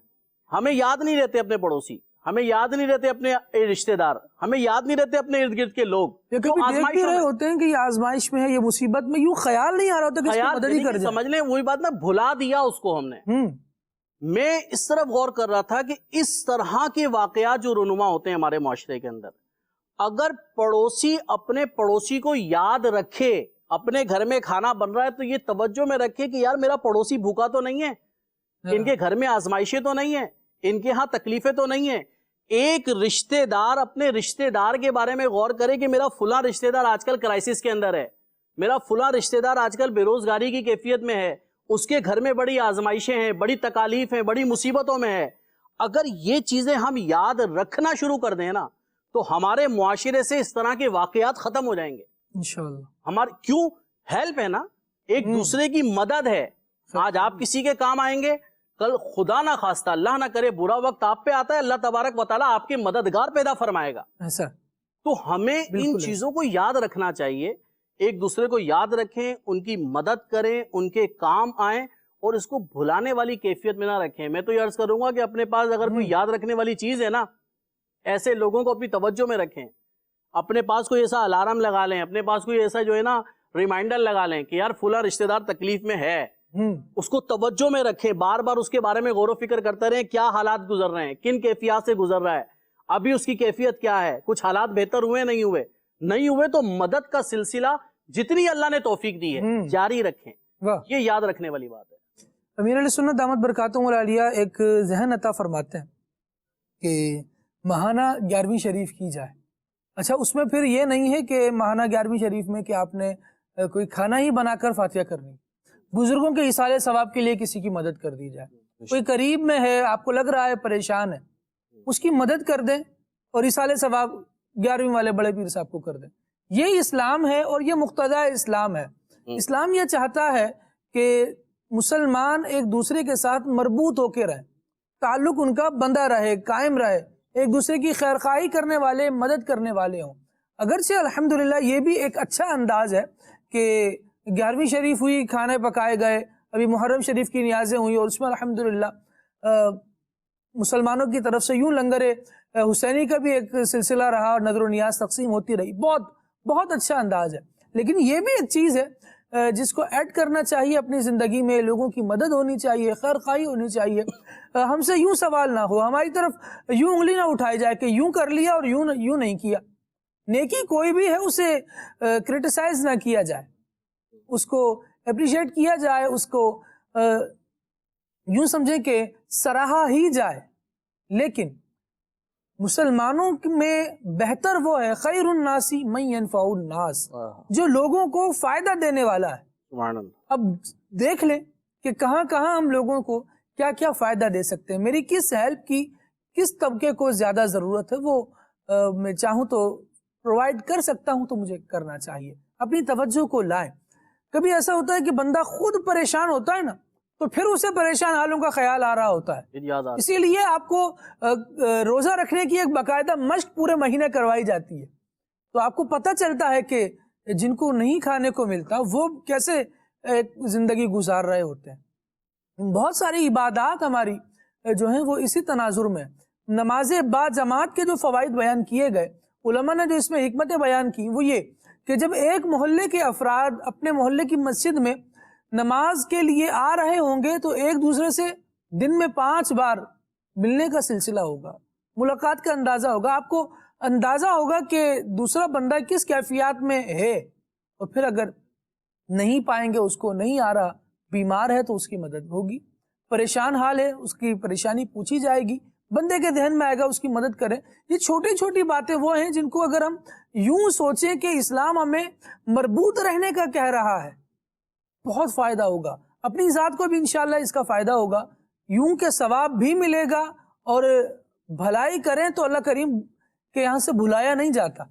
ہمیں یاد نہیں رہتے اپنے پڑوسی, ہمیں یاد نہیں رہتے اپنے رشتہ دار, ہمیں یاد نہیں رہتے اپنے ارد گرد کے لوگ. دیکھ رہے ہوتے ہیں کہ یہ آزمائش میں ہے, یہ مصیبت میں, یوں خیال نہیں آ رہا ہوتا کہ اس کی مدد ہی کر جائے. سمجھ لیں وہی بات نا, بھلا دیا اس کو ہم نے. میں اس طرف غور کر رہا تھا کہ اس طرح کے واقعات جو رونما ہوتے ہیں ہمارے معاشرے کے اندر, اگر پڑوسی اپنے پڑوسی کو یاد رکھے, اپنے گھر میں کھانا بن رہا ہے تو یہ توجہ میں رکھے کہ یار میرا پڑوسی بھوکا تو نہیں ہے, ان کے گھر میں آزمائشیں تو نہیں ہیں, ان کے ہاں تکلیفیں تو نہیں ہیں. ایک رشتہ دار اپنے رشتہ دار کے بارے میں غور کرے کہ میرا فلاں رشتہ دار آج کل کرائسس کے اندر ہے, میرا فلاں رشتہ دار آج کل بے روزگاری کی کیفیت میں ہے, اس کے گھر میں بڑی آزمائشیں ہیں, بڑی تکالیف ہیں, بڑی مصیبتوں میں ہے. اگر یہ چیزیں ہم یاد رکھنا شروع کر دیں نا تو ہمارے معاشرے سے اس طرح کے واقعات ختم ہو جائیں گے انشاءاللہ. ہمارے کیوں ہیلپ ہے نا, ایک دوسرے کی مدد ہے. آج آپ کسی کے کام آئیں گے, کل خدا نہ خواستہ اللہ نہ کرے برا وقت آپ پہ آتا ہے, اللہ تبارک و تعالیٰ آپ کے مددگار پیدا فرمائے گا. ایسا تو ہمیں ان چیزوں کو یاد رکھنا چاہیے, ایک دوسرے کو یاد رکھیں, ان کی مدد کریں, ان کے کام آئیں, اور اس کو بھلانے والی کیفیت میں نہ رکھیں. میں تو یہ عرض کروں گا کہ اپنے پاس اگر کوئی یاد رکھنے والی چیز ہے نا, ایسے لوگوں کو اپنی توجہ میں رکھیں. اپنے پاس کوئی ایسا الارم لگا لیں, اپنے پاس کوئی ایسا جو ہے نا ریمائنڈر لگا لیں کہ یار فلاں رشتہ دار تکلیف میں ہے, اس کو توجہ میں رکھیں, بار بار اس کے بارے میں غور و فکر کرتے رہیں کیا حالات گزر رہے ہیں, کن کیفیات سے گزر رہا ہے, ابھی اس کی کیفیت کیا ہے, کچھ حالات بہتر ہوئے نہیں ہوئے تو مدد کا سلسلہ جتنی اللہ نے توفیق دی ہے جاری رکھیں. یہ یاد رکھنے والی بات ہے. امیر علیہ سنت دامت برکاتہم العالیہ ایک ذہن عطا فرماتے ہیں کہ ماہانہ 11ویں شریف کی جائے. اچھا, اس میں پھر یہ نہیں ہے کہ ماہانہ 11ویں شریف میں کہ آپ نے کوئی کھانا ہی بنا کر فاتحہ کرنی, بزرگوں کے ایصال ثواب کے لیے کسی کی مدد کر دی جائے. کوئی قریب میں ہے, آپ کو لگ رہا ہے پریشان ہے, اس کی مدد کر دیں اور ایصال ثواب 11ویں والے بڑے پیر صاحب کو کر دیں. یہ اسلام ہے اور یہ مقتضیٰ اسلام ہے. اسلام یہ چاہتا ہے کہ مسلمان ایک دوسرے کے ساتھ مربوط ہو کے رہیں, تعلق ان کا بندہ رہے, قائم رہے, ایک دوسرے کی خیرخواہی کرنے والے, مدد کرنے والے ہوں. اگرچہ الحمدللہ یہ بھی ایک اچھا انداز ہے کہ 11ویں شریف ہوئی, کھانے پکائے گئے, ابھی محرم شریف کی نیازیں ہوئی اور اس میں الحمدللہ مسلمانوں کی طرف سے یوں لنگر حسینی کا بھی ایک سلسلہ رہا اور نظر و نیاز تقسیم ہوتی رہی. بہت اچھا انداز ہے. لیکن یہ بھی ایک چیز ہے جس کو ایڈ کرنا چاہیے اپنی زندگی میں, لوگوں کی مدد ہونی چاہیے, خیر خواہی ہونی چاہیے. ہم سے یوں سوال نہ ہو, ہماری طرف یوں انگلی نہ اٹھائی جائے کہ یوں کر لیا اور یوں نہیں کیا. نیکی کوئی بھی ہے اسے کرٹیسائز نہ کیا جائے, اس کو اپریشیٹ کیا جائے, اس کو یوں سمجھیں کہ سراہا ہی جائے. لیکن مسلمانوں میں بہتر وہ ہے خیر الناس من ينفع الناس, جو لوگوں کو فائدہ دینے والا ہے. اب دیکھ لیں کہ کہاں کہاں ہم لوگوں کو کیا کیا فائدہ دے سکتے ہیں. میری کس ہیلپ کی کس طبقے کو زیادہ ضرورت ہے وہ میں چاہوں تو پرووائڈ کر سکتا ہوں تو مجھے کرنا چاہیے. اپنی توجہ کو لائیں. کبھی ایسا ہوتا ہے کہ بندہ خود پریشان ہوتا ہے نا, تو پھر اسے پریشان حالوں کا خیال آ رہا ہوتا ہے. اسی لیے آپ کو روزہ رکھنے کی ایک باقاعدہ مشق پورے مہینے کروائی جاتی ہے, تو آپ کو پتہ چلتا ہے کہ جن کو نہیں کھانے کو ملتا وہ کیسے زندگی گزار رہے ہوتے ہیں. بہت ساری عبادات ہماری جو ہیں وہ اسی تناظر میں. نماز با جماعت کے جو فوائد بیان کیے گئے, علماء نے جو اس میں حکمتیں بیان کی وہ یہ کہ جب ایک محلے کے افراد اپنے محلے کی مسجد میں نماز کے لیے آ رہے ہوں گے تو ایک دوسرے سے دن میں 5 بار ملنے کا سلسلہ ہوگا، ملاقات کا اندازہ ہوگا، آپ کو اندازہ ہوگا کہ دوسرا بندہ کس کیفیات میں ہے، اور پھر اگر نہیں پائیں گے اس کو، نہیں آ رہا، بیمار ہے تو اس کی مدد ہوگی، پریشان حال ہے اس کی پریشانی پوچھی جائے گی، بندے کے ذہن میں آئے گا اس کی مدد کریں۔ یہ چھوٹی چھوٹی باتیں وہ ہیں جن کو اگر ہم یوں سوچیں کہ اسلام ہمیں مربوط رہنے کا کہہ رہا ہے، بہت فائدہ ہوگا، اپنی ذات کو بھی انشاءاللہ اس کا فائدہ ہوگا، یوں کہ ثواب بھی ملے گا، اور بھلائی کریں تو اللہ کریم کے یہاں سے بھلایا نہیں جاتا،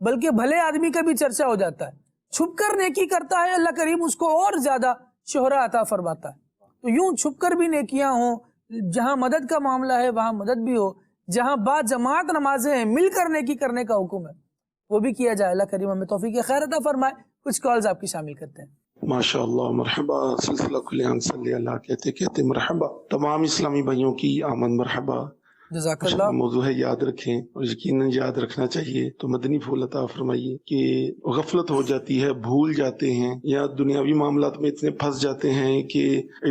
بلکہ بھلے آدمی کا بھی چرچا ہو جاتا ہے، چھپ کر نیکی کرتا ہے اللہ کریم اس کو اور زیادہ شہرہ عطا فرماتا ہے۔ تو یوں چھپ کر بھی نیکیاں ہوں، جہاں مدد کا معاملہ ہے وہاں مدد بھی ہو، جہاں با جماعت نمازیں ہیں مل کر نیکی کرنے کا حکم ہے وہ بھی کیا جائے۔ اللہ کریم ہمیں توفیق خیر عطا فرمائے۔ کچھ کالز آپ کی شامل کرتے ہیں۔ ماشاء اللہ، مرحبا، سلسلہ کلیان صلی اللہ کہتے مرحبا، تمام اسلامی بھائیوں کی آمد مرحبا۔ جزاک اللہ۔ موضوع ہے یاد رکھیں، اور یقیناً یاد رکھنا چاہیے۔ تو مدنی پھول عطا فرمائیے کہ غفلت ہو جاتی ہے، بھول جاتے ہیں، یا دنیاوی معاملات میں اتنے پھنس جاتے ہیں کہ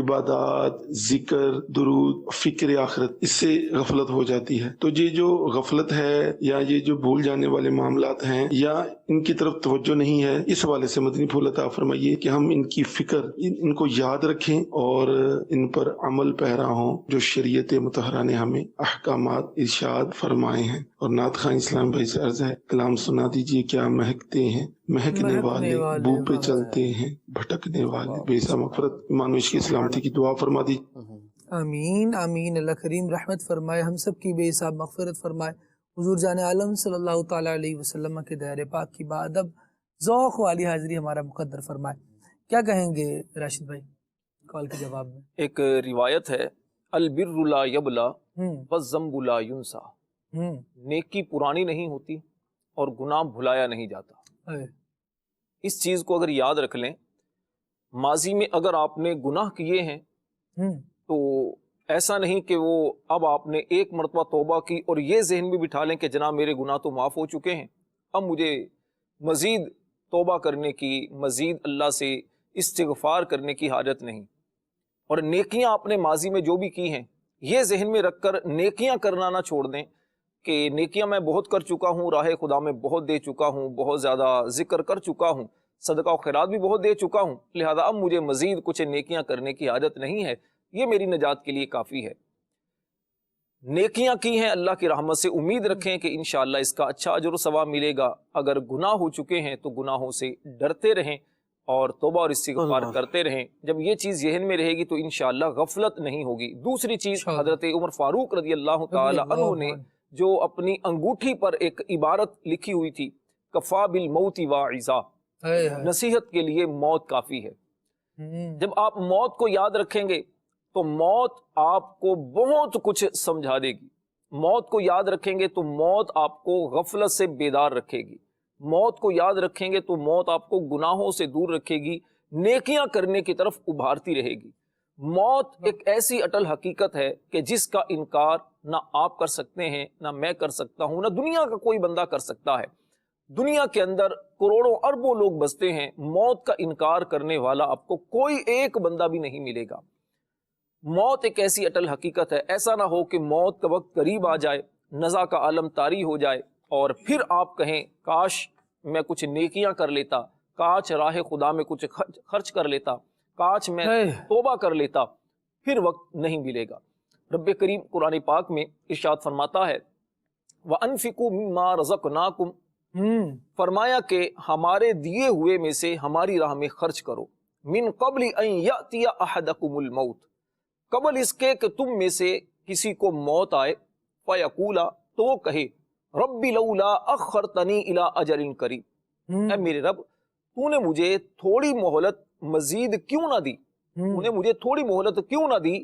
عبادات، ذکر، درود، فکر آخرت، اس سے غفلت ہو جاتی ہے۔ تو یہ جو غفلت ہے یا یہ جو بھول جانے والے معاملات ہیں یا ان کی طرف توجہ نہیں ہے، اس حوالے سے مدنی پھول عطا فرمائیے کہ ہم ان کی فکر، ان کو یاد رکھیں اور ان پر عمل پیرا ہوں جو شریعت مطہرہ نے ہمیں احکامات ارشاد فرمائے ہیں۔ اور نعت خواں اسلام بھائی سے عرض ہے، کلام سنا دیجئے کیا مہکتے ہیں، مہکنے والے بو پہ چلتے ہیں، بھٹکنے والے بے حساب مغفرت، ایمان و عشق کی سلامتی کی دعا فرما دیجئے۔ آمین آمین۔ اللہ کریم رحمت فرمائے، ہم سب کی بے حساب مغفرت فرمائے، حضور جان عالم صلی اللہ تعالیٰ علیہ وسلم کے دائرے پاک کی بادب ذوق والی حاضری ہمارا مقدر فرمائے۔ کیا کہیں گے راشد بھائی کال کے جواب میں؟ ایک روایت ہے، البر لا یبلا والذنب لا ینسا، نیکی پرانی نہیں ہوتی اور گناہ بھلایا نہیں جاتا۔ اس چیز کو اگر یاد رکھ لیں، ماضی میں اگر آپ نے گناہ کیے ہیں تو ایسا نہیں کہ وہ اب آپ نے ایک مرتبہ توبہ کی اور یہ ذہن میں بٹھا لیں کہ جناب میرے گناہ تو معاف ہو چکے ہیں، اب مجھے مزید توبہ کرنے کی، مزید اللہ سے استغفار کرنے کی حاجت نہیں۔ اور نیکیاں آپ نے ماضی میں جو بھی کی ہیں یہ ذہن میں رکھ کر نیکیاں کرنا نہ چھوڑ دیں کہ نیکیاں میں بہت کر چکا ہوں، راہ خدا میں بہت دے چکا ہوں، بہت زیادہ ذکر کر چکا ہوں، صدقہ و خیرات بھی بہت دے چکا ہوں، لہذا اب مجھے مزید کچھ نیکیاں کرنے کی حاجت نہیں ہے، یہ میری نجات کے لیے کافی ہے۔ نیکیاں کی ہیں، اللہ کی رحمت سے امید رکھیں کہ انشاءاللہ اس کا اچھا اجر و ثواب ملے گا۔ اگر گناہ ہو چکے ہیں تو گناہوں سے ڈرتے رہیں اور توبہ اور استغفار کرتے رہیں۔ جب یہ چیز ذہن میں رہے گی تو انشاءاللہ غفلت نہیں ہوگی۔ دوسری چیز، حضرت عمر فاروق رضی اللہ تعالی عنہ نے جو اپنی انگوٹھی پر ایک عبارت لکھی ہوئی تھی، کفا بالموت واعظا، نصیحت کے لیے موت کافی ہے۔ جب آپ موت کو یاد رکھیں گے تو موت آپ کو بہت کچھ سمجھا دے گی۔ موت کو یاد رکھیں گے تو موت آپ کو غفلت سے بیدار رکھے گی۔ موت کو یاد رکھیں گے تو موت آپ کو گناہوں سے دور رکھے گی، نیکیاں کرنے کی طرف ابھارتی رہے گی۔ موت ایک ایسی اٹل حقیقت ہے کہ جس کا انکار نہ آپ کر سکتے ہیں، نہ میں کر سکتا ہوں، نہ دنیا کا کوئی بندہ کر سکتا ہے۔ دنیا کے اندر کروڑوں اربوں لوگ بستے ہیں، موت کا انکار کرنے والا آپ کو کوئی ایک بندہ بھی نہیں ملے گا۔ موت ایک ایسی اٹل حقیقت ہے، ایسا نہ ہو کہ موت کا وقت قریب آ جائے، نزا کا عالم طاری ہو جائے اور پھر آپ کہیں کاش میں کچھ نیکیاں کر لیتا، کاش راہ خدا میں کچھ خرچ کر لیتا، کاش میں توبہ کر لیتا، پھر وقت نہیں ملے گا۔ رب کریم قرآن پاک میں ارشاد فرماتا ہے وَأَنفِقُوا مِمَّا رَزَقْنَاكُمْ، فرمایا کہ ہمارے دیے ہوئے میں سے ہماری راہ میں خرچ کرو، مِن قبل ان یأتی احدکم الموت، قبل اس کے کہ تم میں سے کسی کو موت آئے، فیقولا، تو وہ کہے ربی لولا اخرتنی الی اجل قریب، اے میرے رب تو نے مجھے تھوڑی مہلت مزید کیوں نہ دی، تو نے مجھے تھوڑی مہلت کیوں نہ دی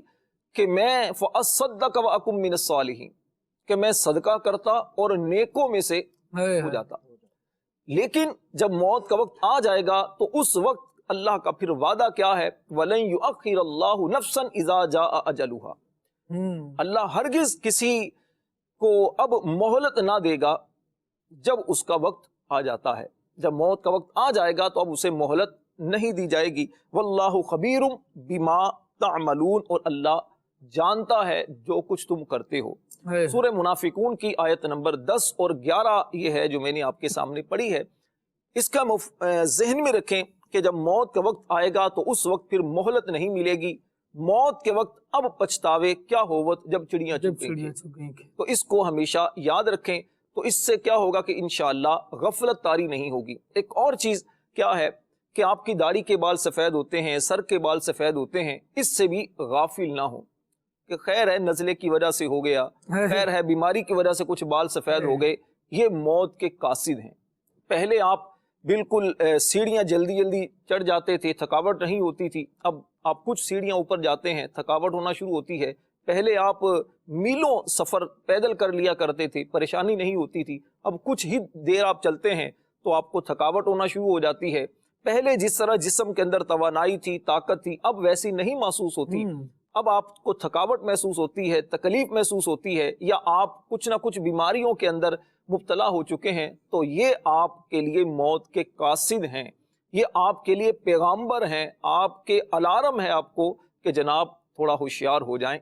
کہ میں فاصدق واکم من الصالحین، کہ میں صدقہ کرتا اور نیکوں میں سے ہو جاتا۔ لیکن جب موت کا وقت آ جائے گا تو اس وقت اللہ کا پھر وعدہ کیا ہے، وَلَن يُؤَخِّرَ اللَّهُ نَفْسًا إِذَا جَاءَ أَجَلُهَا، اللہ ہرگز کسی کو اب مہلت نہ دے گا جب اس کا وقت آ جاتا ہے۔ جب موت کا وقت آ جائے گا تو اب اسے مہلت نہیں دی جائے گی. واللہ خبیر بما تعملون، اور اللہ جانتا ہے جو کچھ تم کرتے ہو. سورہ منافقون کی آیت نمبر 10 اور 11 یہ ہے جو میں نے آپ کے سامنے پڑھی ہے. اس کا ذہن میں رکھیں کہ جب موت کا وقت آئے گا تو اس وقت پھر مہلت نہیں ملے گی. موت کے وقت اب پچھتاوے کیا ہوت جب چڑیاں چگیں گی. تو اس کو ہمیشہ یاد رکھیں. تو اس سے کیا ہوگا کہ انشاءاللہ غفلت طاری نہیں ہوگی. ایک اور چیز کیا ہے کہ آپ کی داڑھی کے بال سفید ہوتے ہیں، سر کے بال سفید ہوتے ہیں، اس سے بھی غافل نہ ہو کہ خیر ہے نزلے کی وجہ سے ہو گیا، خیر ہے بیماری کی وجہ سے کچھ بال سفید ہو گئے. یہ موت کے قاصد ہیں. پہلے آپ بالکل سیڑھیاں جلدی جلدی چڑھ جاتے تھے، تھکاوٹ نہیں ہوتی تھی. اب آپ کچھ سیڑھیاں اوپر جاتے ہیں، تھکاوٹ ہونا شروع ہوتی ہے. پہلے آپ میلوں سفر پیدل کر لیا کرتے تھے، پریشانی نہیں ہوتی تھی. اب کچھ ہی دیر آپ چلتے ہیں تو آپ کو تھکاوٹ ہونا شروع ہو جاتی ہے. پہلے جس طرح جسم کے اندر توانائی تھی، طاقت تھی، اب ویسی نہیں محسوس ہوتی. اب آپ کو تھکاوٹ محسوس ہوتی ہے، تکلیف محسوس ہوتی ہے، یا آپ کچھ نہ کچھ بیماریوں کے اندر مبتلا ہو چکے ہیں. تو یہ آپ کے لیے موت کے قاصد ہیں، یہ آپ کے لیے پیغامبر ہیں، آپ کے الارم ہے آپ کو کہ جناب تھوڑا ہوشیار ہو جائیں.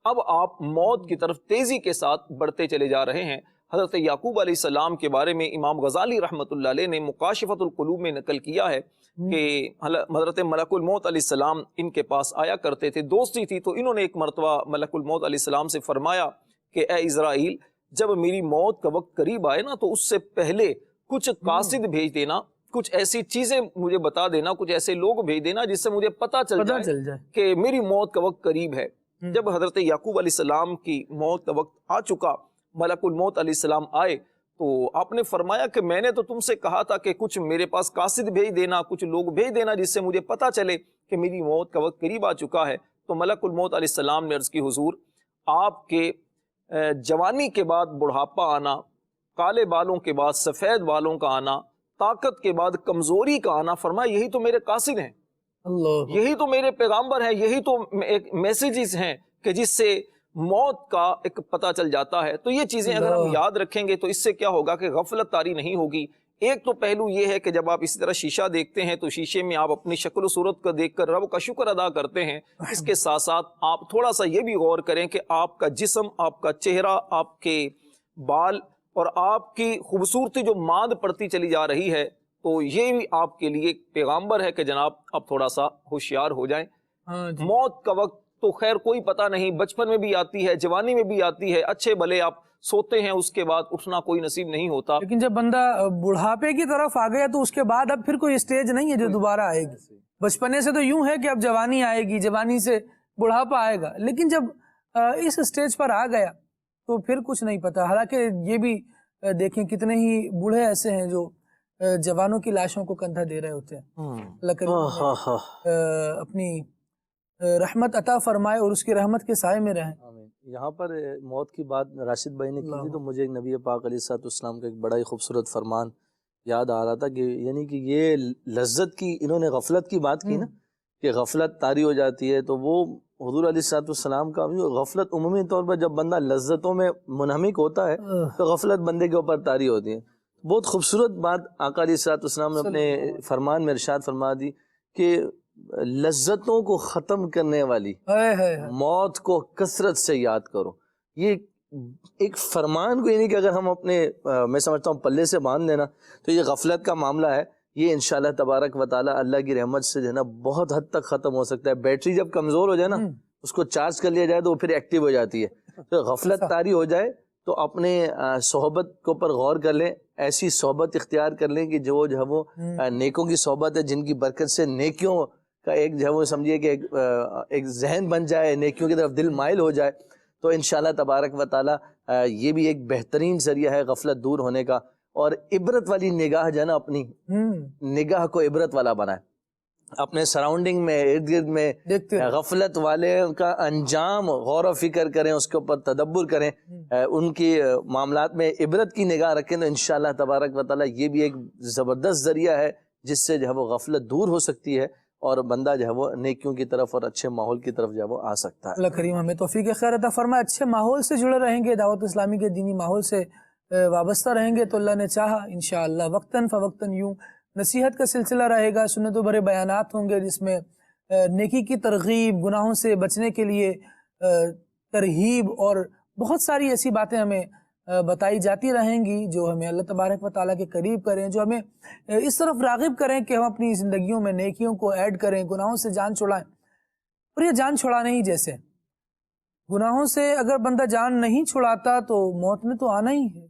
اب آپ موت کی طرف تیزی کے ساتھ بڑھتے چلے جا رہے ہیں. حضرت یعقوب علیہ السلام کے بارے میں امام غزالی رحمۃ اللہ علیہ نے مکاشفۃ القلوب میں نقل کیا ہے کہ حضرت ملک الموت علیہ السلام ان کے پاس آیا کرتے تھے، دوستی تھی. تو انہوں نے ایک مرتبہ ملک الموت علیہ السلام سے فرمایا کہ اے اسرائیل، جب میری موت کا وقت قریب آئے نا تو اس سے پہلے کچھ قاصد بھیج دینا، کچھ ایسی چیزیں مجھے بتا دینا، کچھ ایسے لوگ بھیج دینا جس سے مجھے پتہ چل جائے کہ میری موت کا وقت قریب ہے. جب حضرت یعقوب علیہ السلام کی موت کا وقت آ چکا، ملک الموت علیہ السلام آئے تو آپ نے فرمایا کہ میں نے تو تم سے کہا تھا کہ کچھ میرے پاس قاصد بھیج دینا، کچھ لوگ بھیج دینا جس سے مجھے پتہ چلے کہ میری موت کا وقت قریب آ چکا ہے. تو ملک الموت علیہ السلام نے عرض کی حضور، آپ کے جوانی کے بعد بڑھاپا آنا، کالے بالوں کے بعد سفید بالوں کا آنا، طاقت کے بعد کمزوری کا آنا، فرمایا یہی تو میرے قاصد ہیں، یہی تو میرے پیغامبر ہیں، یہی تو ایک میسیجز ہیں کہ جس سے موت کا ایک پتہ چل جاتا ہے. تو یہ چیزیں اگر ہم یاد رکھیں گے تو اس سے کیا ہوگا کہ غفلت طاری نہیں ہوگی. ایک تو پہلو یہ ہے کہ جب آپ اسی طرح شیشہ دیکھتے ہیں تو شیشے میں آپ اپنی شکل و صورت کو دیکھ کر رب کا شکر ادا کرتے ہیں. اس کے ساتھ ساتھ آپ تھوڑا سا یہ بھی غور کریں کہ آپ کا جسم، آپ کا چہرہ، آپ کے بال اور آپ کی خوبصورتی جو ماند پڑتی چلی جا رہی ہے، تو یہ بھی آپ کے لیے پیغامبر ہے کہ جناب اب تھوڑا سا ہوشیار ہو جائیں. موت کا وقت تو خیر کوئی پتہ نہیں، بچپن میں بھی آتی ہے، جوانی میں بھی آتی ہے، اچھے بھلے آپ سوتے ہیں، اس کے بعد اٹھنا کوئی نصیب نہیں ہوتا. لیکن جب بندہ بڑھاپے کی طرف آ گیا تو اس کے بعد اب پھر کوئی اسٹیج نہیں ہے جو دوبارہ آئے گی. بچپنے سے تو یوں ہے کہ اب جوانی آئے گی، جوانی سے بڑھاپا آئے گا، لیکن جب اس اسٹیج پر آ گیا تو پھر کچھ نہیں پتا. حالانکہ یہ بھی دیکھیں کتنے ہی بوڑھے ایسے ہیں جو جوانوں کی لاشوں کو کندھا دے رہے ہوتے ہیں. اللہ کریم اپنی رحمت عطا فرمائے اور اس کی رحمت کے سائے میں رہیں. یہاں پر موت کی بات راشد بھائی نے کی تھی تو مجھے ایک نبی پاک علیہ السلام کا ایک بڑا ہی خوبصورت فرمان یاد آ رہا تھا کہ یعنی کہ یہ لذت کی، انہوں نے غفلت کی بات کی نا کہ غفلت طاری ہو جاتی ہے، تو وہ حضور علیہ السلام کا غفلت عمومی طور پر جب بندہ لذتوں میں منہمک ہوتا ہے تو غفلت بندے کے اوپر طاری ہوتی ہے. بہت خوبصورت بات آقا علیہ السلام نے اپنے فرمان میں ارشاد فرما دی کہ لذتوں کو ختم کرنے والی موت کو کثرت سے یاد کرو. یہ ایک فرمان کو یعنی کہ اگر ہم اپنے میں سمجھتا ہوں پلے سے باندھ دینا تو یہ غفلت کا معاملہ ہے، یہ انشاءاللہ تبارک و تعالی اللہ کی رحمت سے جو ہے نا بہت حد تک ختم ہو سکتا ہے. بیٹری جب کمزور ہو جائے نا اس کو چارج کر لیا جائے تو وہ پھر ایکٹیو ہو جاتی ہے. تو غفلت طاری ہو جائے تو اپنے صحبت کے اوپر غور کر لیں، ایسی صحبت اختیار کر لیں کہ جو ہے وہ نیکوں کی صحبت ہے، جن کی برکت سے نیکیوں کا ایک جو ہے وہ سمجھیے کہ ایک ذہن بن جائے، نیکیوں کی طرف دل مائل ہو جائے. تو انشاءاللہ تبارک و تعالی یہ بھی ایک بہترین ذریعہ ہے غفلت دور ہونے کا. اور عبرت والی نگاہ جو ہے نا، اپنی نگاہ کو عبرت والا بنائے، اپنے سراؤنڈنگ میں ارد گرد میں غفلت والے کا انجام غور و فکر کریں، اس کے اوپر تدبر کریں، ان کی معاملات میں عبرت کی نگاہ رکھیں تو انشاءاللہ تبارک و تعالی یہ بھی ایک زبردست ذریعہ ہے جس سے جو ہے وہ غفلت دور ہو سکتی ہے اور بندہ جو ہے وہ نیکیوں کی طرف اور اچھے ماحول کی طرف جو ہے وہ آ سکتا ہے. اللہ کریم ہمیں توفیق خیر عطا فرمائے. اچھے ماحول سے جڑے رہیں گے، دعوت اسلامی کے دینی ماحول سے وابستہ رہیں گے تو اللہ نے چاہا انشاءاللہ وقتاً فوقتاً یوں نصیحت کا سلسلہ رہے گا، سنت و بھرے بیانات ہوں گے جس میں نیکی کی ترغیب، گناہوں سے بچنے کے لیے ترہیب، اور بہت ساری ایسی باتیں ہمیں بتائی جاتی رہیں گی جو ہمیں اللہ تبارک و تعالیٰ کے قریب کریں، جو ہمیں اس طرف راغب کریں کہ ہم اپنی زندگیوں میں نیکیوں کو ایڈ کریں، گناہوں سے جان چھڑائیں۔ اور یہ جان چھڑانے ہی جیسے گناہوں سے اگر بندہ جان نہیں چھڑاتا تو موت میں تو آنا ہی ہے،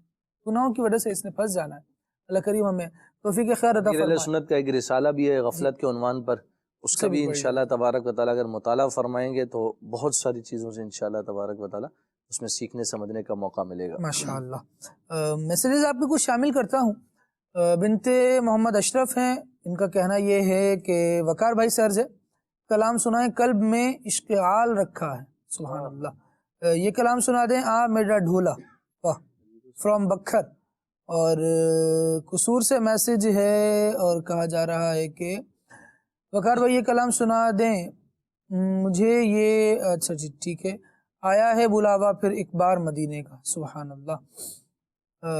گناہوں کی وجہ سے اس نے پھنس جانا ہے۔ اللہ کریم ہمیں توفیق خیر عطا اہل فرمائے۔ سنت کا ایک رسالہ بھی ہے غفلت کے عنوان پر، اس کا بھی انشاءاللہ تبارک و تعالیٰ اگر مطالعہ فرمائیں گے تو بہت ساری چیزوں سے انشاءاللہ تبارک و تعالیٰ اس میں سیکھنے سمجھنے کا موقع ملے گا۔ ماشاءاللہ۔ میسیجز آپ کے کچھ شامل کرتا ہوں۔ بنت محمد اشرف ہیں، ان کا کہنا یہ ہے کہ وقار بھائی سر سے کلام سنائیں، قلب میں اشتعال رکھا ہے، سبحان اللہ۔ یہ کلام سنا دیں، میرا ڈھولا، واہ، فرام بکھر، اور قصور سے میسج ہے اور کہا جا رہا ہے کہ وقار بھائی یہ کلام سنا دیں مجھے، یہ اچھا جی ٹھیک ہے، آیا ہے بلاوا پھر ایک بار مدینے کا، سبحان اللہ۔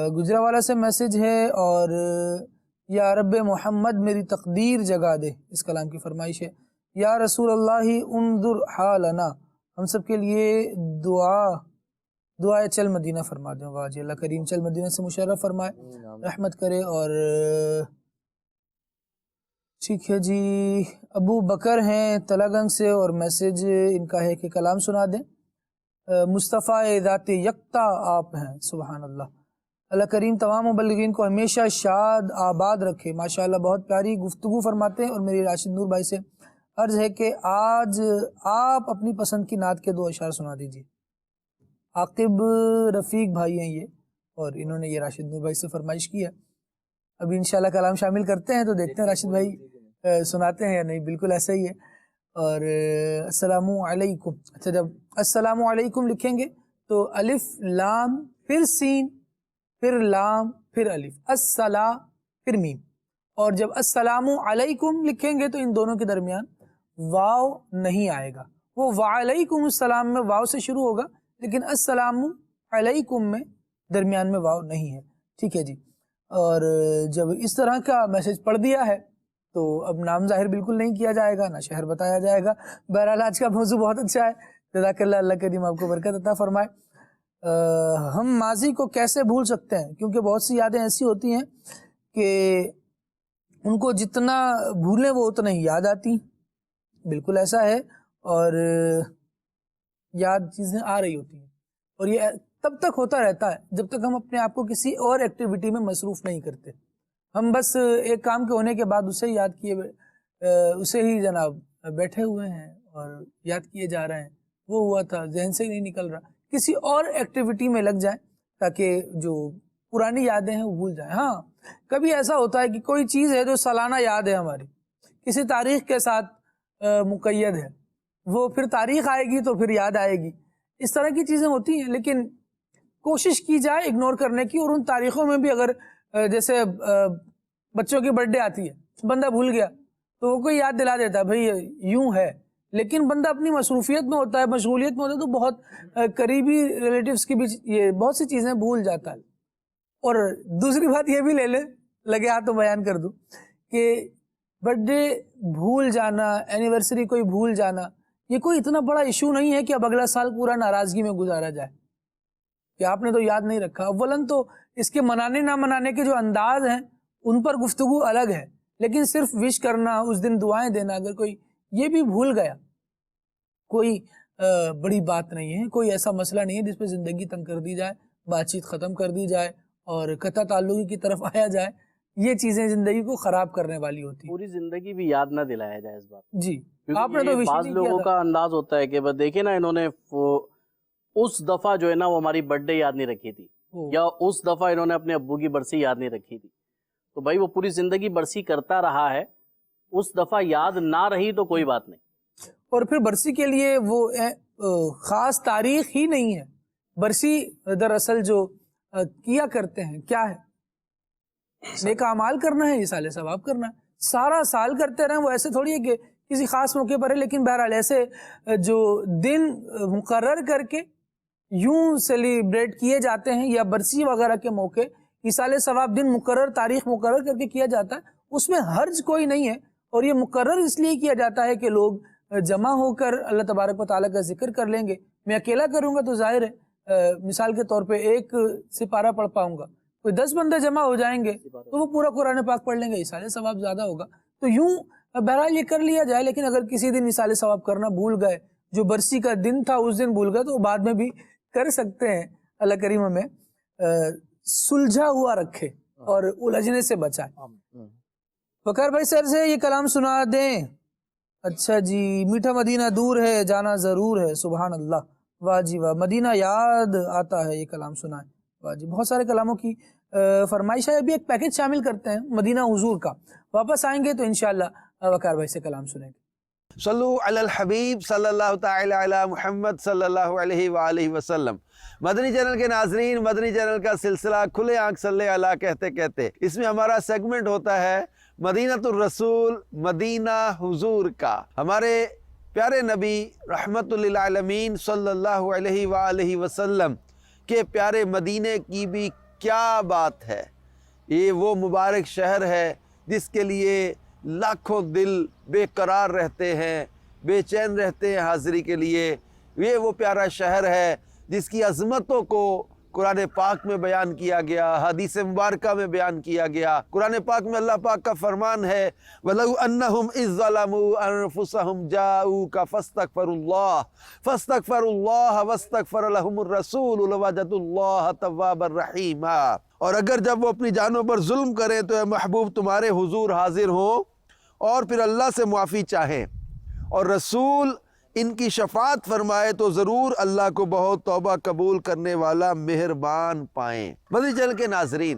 گجراوالا سے میسج ہے، اور یا رب محمد میری تقدیر جگا دے، اس کلام کی فرمائش ہے۔ یا رسول اللہ انظر حالنا، ہم سب کے لیے دعائے چل مدینہ فرما دیں۔ واہ جی، اللہ کریم چل مدینہ سے مشرف فرمائے، رحمت کرے۔ اور ٹھیک ہے جی، ابو بکر ہیں تلا گنج سے، اور میسج ان کا ہے کہ کلام سنا دیں۔ مصطفیٰ ذات یکتا آپ ہیں، سبحان اللہ۔ اللہ کریم تمام مبلغین کو ہمیشہ شاد آباد رکھے۔ ماشاءاللہ بہت پیاری گفتگو فرماتے ہیں۔ اور میری راشد نور بھائی سے عرض ہے کہ آج آپ اپنی پسند کی نعت کے 2 اشعار سنا دیجیے۔ عاقب رفیق بھائی ہیں یہ، اور انہوں نے یہ راشد نور بھائی سے فرمائش کی ہے۔ ابھی انشاءاللہ کلام شامل کرتے ہیں تو دیکھتے ہیں راشد بھائی سناتے ہیں یا نہیں۔ بالکل ایسا ہی ہے۔ اور السلام علیکم، اچھا جب السلام علیکم لکھیں گے تو الف لام پھر سین پھر لام پھر الف، السلا پھر میم، اور جب السلام علیکم لکھیں گے تو ان دونوں کے درمیان واو نہیں آئے گا۔ وہ وعلیکم السلام میں واو سے شروع ہوگا، لیکن السلام علیکم میں درمیان میں واو نہیں ہے، ٹھیک ہے جی۔ اور جب اس طرح کا میسج پڑھ دیا ہے تو اب نام ظاہر بالکل نہیں کیا جائے گا، نہ شہر بتایا جائے گا۔ بہرحال آج کا موضوع بہت اچھا ہے، جزاک اللہ، اللہ کریم آپ کو برکت عطا فرمائے۔ ہم ماضی کو کیسے بھول سکتے ہیں، کیونکہ بہت سی یادیں ایسی ہوتی ہیں کہ ان کو جتنا بھولیں وہ اتنا ہی یاد آتی، بالکل ایسا ہے۔ اور یاد چیزیں آ رہی ہوتی ہیں، اور یہ تب تک ہوتا رہتا ہے جب تک ہم اپنے آپ کو کسی اور ایکٹیویٹی میں مصروف نہیں کرتے۔ ہم بس ایک کام کے ہونے کے بعد اسے یاد کیے اسے ہی جناب بیٹھے ہوئے ہیں اور یاد کیے جا رہے ہیں، وہ ہوا تھا ذہن سے ہی نہیں نکل رہا۔ کسی اور ایکٹیویٹی میں لگ جائیں تاکہ جو پرانی یادیں ہیں وہ بھول جائیں۔ ہاں کبھی ایسا ہوتا ہے کہ کوئی چیز ہے جو سالانہ یاد ہے ہماری، کسی تاریخ کے ساتھ مقید ہے، وہ پھر تاریخ آئے گی تو پھر یاد آئے گی، اس طرح کی چیزیں ہوتی ہیں۔ لیکن کوشش کی جائے اگنور کرنے کی، اور ان تاریخوں میں بھی اگر جیسے بچوں کی برتھ ڈے آتی ہے، بندہ بھول گیا تو وہ کوئی یاد دلا دیتا ہے بھائی یوں ہے، لیکن بندہ اپنی مصروفیت میں ہوتا ہے، مشغولیت میں ہوتا ہے، تو بہت قریبی ریلیٹیوز کی بھی یہ بہت سی چیزیں بھول جاتا ہے۔ اور دوسری بات یہ بھی لگے ہاتھ تو بیان کر دوں کہ برتھ ڈے بھول جانا، اینیورسری کوئی بھول جانا، یہ کوئی اتنا بڑا ایشو نہیں ہے کہ اب اگلا سال پورا ناراضگی میں گزارا جائے کہ آپ نے تو یاد نہیں رکھا۔ اولاً تو اس کے منانے نہ منانے کے جو انداز ہیں ان پر گفتگو الگ ہے، لیکن صرف وش کرنا، اس دن دعائیں دینا، اگر کوئی یہ بھی بھول گیا کوئی بڑی بات نہیں ہے، کوئی ایسا مسئلہ نہیں ہے جس پہ زندگی تنگ کر دی جائے، بات چیت ختم کر دی جائے اور قطع تعلقی کی طرف آیا جائے۔ یہ چیزیں زندگی کو خراب کرنے والی ہوتی ہیں۔ پوری زندگی بھی یاد نہ دلایا جائے اس بات جی، آپ نے تو بعض لوگوں کا انداز ہوتا ہے کہ بس دیکھیں نا، انہوں نے اس دفعہ جو ہے نا وہ ہماری برتھ ڈے یاد نہیں رکھی تھی، یا اس دفعہ انہوں نے اپنے ابو کی برسی یاد نہیں رکھی تھی، تو بھائی وہ پوری زندگی برسی کرتا رہا ہے، اس دفعہ یاد نہ رہی تو کوئی بات نہیں۔ اور پھر برسی کے لیے وہ خاص تاریخ ہی نہیں ہے، برسی دراصل جو کیا کرتے ہیں کیا ہے، نیک اعمال کرنا ہے، اصالہ ثواب کرنا ہے، سارا سال کرتے رہیں، وہ ایسے تھوڑی ہے کہ کسی خاص موقع پر ہے، لیکن بہرحال ایسے جو دن مقرر کر کے یوں سیلیبریٹ کیے جاتے ہیں یا برسی وغیرہ کے موقع ایصال ثواب دن مقرر تاریخ مقرر کر کے کیا جاتا ہے، اس میں حرج کوئی نہیں ہے، اور یہ مقرر اس لیے کیا جاتا ہے کہ لوگ جمع ہو کر اللہ تبارک و تعالیٰ کا ذکر کر لیں گے۔ میں اکیلا کروں گا تو ظاہر ہے مثال کے طور پہ ایک سپارہ پڑھ پاؤں گا، کوئی 10 بندے جمع ہو جائیں گے تو وہ پورا قرآن پاک پڑھ لیں گے، ایصال ثواب زیادہ ہوگا۔ تو یوں بہرحال یہ کر لیا جائے، لیکن اگر کسی دن ایصال ثواب کرنا بھول گئے، جو برسی کا دن تھا اس دن بھول گئے، تو بعد میں بھی کر سکتے ہیں۔ اللہ کریم ہمیں سلجھا ہوا رکھے اور الجھنے سے بچائے۔ وقار بھائی سر سے یہ کلام سنا دیں۔ اچھا جی، میٹھا مدینہ دور ہے جانا ضرور ہے، سبحان اللہ، واہ جی واہ، مدینہ یاد آتا ہے، یہ کلام سنا ہے، واہ جی۔ بہت سارے کلاموں کی فرمائش ہے، ابھی ایک پیکج شامل کرتے ہیں مدینہ حضور کا، واپس آئیں گے تو انشاءاللہ وقار بھائی سے کلام سنیں گے۔ صلو علی الحبیب صلی اللہ تعالی علی محمد صلی اللہ علیہ وآلہ وسلم۔ مدنی چینل کے ناظرین، مدنی چینل کا سلسلہ کھلے آنکھ صلی اللہ کہتے کہتے، اس میں ہمارا سیگمنٹ ہوتا ہے مدینہ الرسول، مدینہ حضور کا۔ ہمارے پیارے نبی رحمت للعالمین صلی اللہ علیہ وآلہ وسلم کے پیارے مدینے کی بھی کیا بات ہے۔ یہ وہ مبارک شہر ہے جس کے لیے لاکھوں دل بے قرار رہتے ہیں، بے چین رہتے ہیں حاضری کے لیے۔ یہ وہ پیارا شہر ہے جس کی عظمتوں کو قرآن پاک میں بیان کیا گیا، حدیث مبارکہ میں بیان کیا گیا۔ قرآن پاک میں اللہ پاک کا فرمان ہے وَلَوْ أَنَّهُمْ إِذْ ظَلَمُوا أَنفُسَهُمْ جَاءُوكَ فَاسْتَغْفَرُوا اللَّهَ وَاسْتَغْفَرَ لَهُمُ الرَّسُولُ لَوَجَدُوا اللَّهَ تَوَّابًا رَحِيمًا۔ اور اگر جب وہ اپنی جانوں پر ظلم کریں تو اے محبوب تمہارے حضور حاضر ہوں اور پھر اللہ سے معافی چاہیں اور رسول ان کی شفاعت فرمائے تو ضرور اللہ کو بہت توبہ قبول کرنے والا مہربان پائیں۔ مدنی چینل کے ناظرین،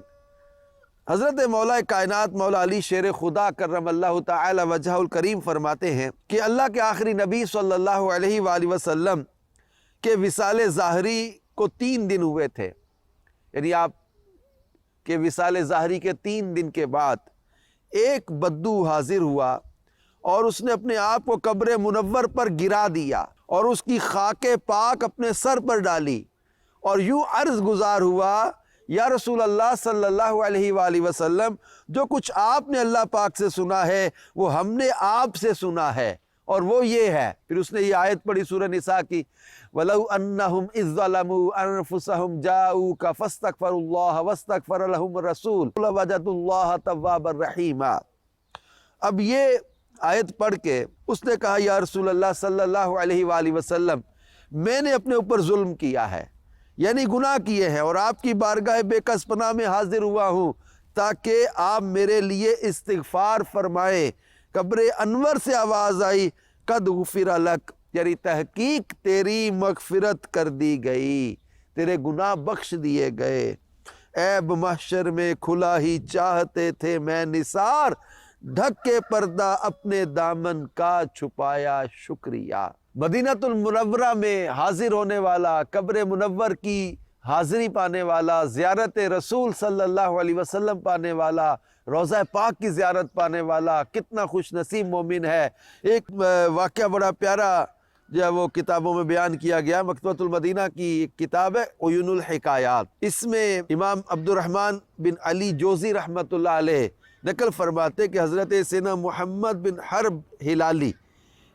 حضرت مولا کائنات مولا علی شیر خدا کرم اللہ تعالی وجہہ الکریم فرماتے ہیں کہ اللہ کے آخری نبی صلی اللہ علیہ وآلہ وسلم کے وصال ظاہری کو 3 دن ہوئے تھے، یعنی آپ کے وصال ظاہری کے 3 دن کے بعد ایک بدو حاضر ہوا اور اس نے اپنے آپ کو قبر منور پر گرا دیا اور اس کی خاک پاک اپنے سر پر ڈالی اور یوں عرض گزار ہوا، یا رسول اللہ صلی اللہ علیہ وآلہ وسلم، جو کچھ آپ نے اللہ پاک سے سنا ہے وہ ہم نے آپ سے سنا ہے، اور وہ یہ ہے۔ پھر اس نے یہ آیت پڑھی سورہ نساء کی وَلَوْ أَنَّهُمْ إِذْ ظَلَمُوا أَنفُسَهُمْ جَاءُوكَ فَاسْتَغْفَرُوا اللَّهَ وَاسْتَغْفَرَ لَهُمُ الرَّسُولُ لَوَجَدُوا اللَّهَ تَوَّابًا رَحِيمًا۔ اب یہ آیت پڑھ کے اس نے کہا، یا رسول اللہ صلی اللہ علیہ وآلہ وسلم، میں نے اپنے اوپر ظلم کیا ہے، یعنی گناہ کیے ہیں، اور آپ کی بارگاہ بے کس پناہ میں حاضر ہوا ہوں تاکہ آپ میرے لیے استغفار فرمائے۔ قبر انور سے آواز آئی قد غفر لک، یعنی تحقیق تیری مغفرت کر دی گئی، تیرے گناہ بخش دیے گئے۔ عیب محشر میں کھلا ہی چاہتے تھے میں نثار، ڈھک کے پردہ اپنے دامن کا چھپایا شکریہ۔ مدینہ المنورہ میں حاضر ہونے والا، قبر منور کی حاضری پانے والا، زیارت رسول صلی اللہ علیہ وسلم پانے والا، روضہ پاک کی زیارت پانے والا کتنا خوش نصیب مومن ہے۔ ایک واقعہ بڑا پیارا جو ہے وہ کتابوں میں بیان کیا گیا، مکتبۃ المدینہ کی ایک کتاب ہے عیون الحکایات، اس میں امام عبد الرحمن بن علی جوزی رحمۃ اللہ علیہ نقل فرماتے کہ حضرت سیدنا محمد بن حرب ہلالی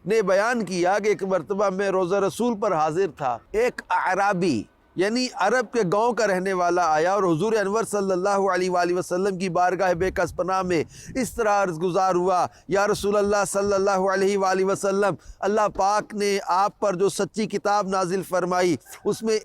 نے بیان کیا کہ ایک مرتبہ میں روضہ رسول پر حاضر تھا، ایک اعرابی یعنی عرب کے گاؤں کا رہنے والا آیا اور حضور انور صلی اللہ علیہ وآلہ وسلم کی بارگاہ بے کس پناہ میں اس طرح عرض گزار ہوا، یا رسول اللہ صلی اللہ علیہ وآلہ وسلم، اللہ پاک نے آپ پر جو سچی کتاب نازل فرمائی اس میں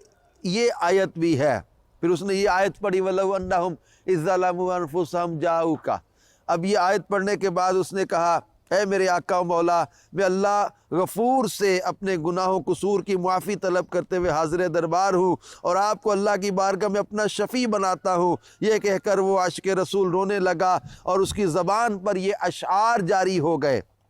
یہ آیت بھی ہے۔ پھر اس نے یہ آیت پڑھی وَلَوْ أَنَّهُمْ إِذْ ظَلَمُوا أَنفُسَهُمْ جَاءُوكَ۔ اب یہ آیت پڑھنے کے بعد اس نے کہا، اے میرے آقا و مولا، میں اللہ غفور سے اپنے گناہ و قصور کی معافی طلب کرتے ہوئے حاضر دربار ہوں اور آپ کو اللہ کی بارگاہ میں اپنا شفیع بناتا ہوں۔ یہ کہہ کر وہ عاشق رسول رونے لگا اور اس کی زبان پر یہ اشعار جاری ہو گئے،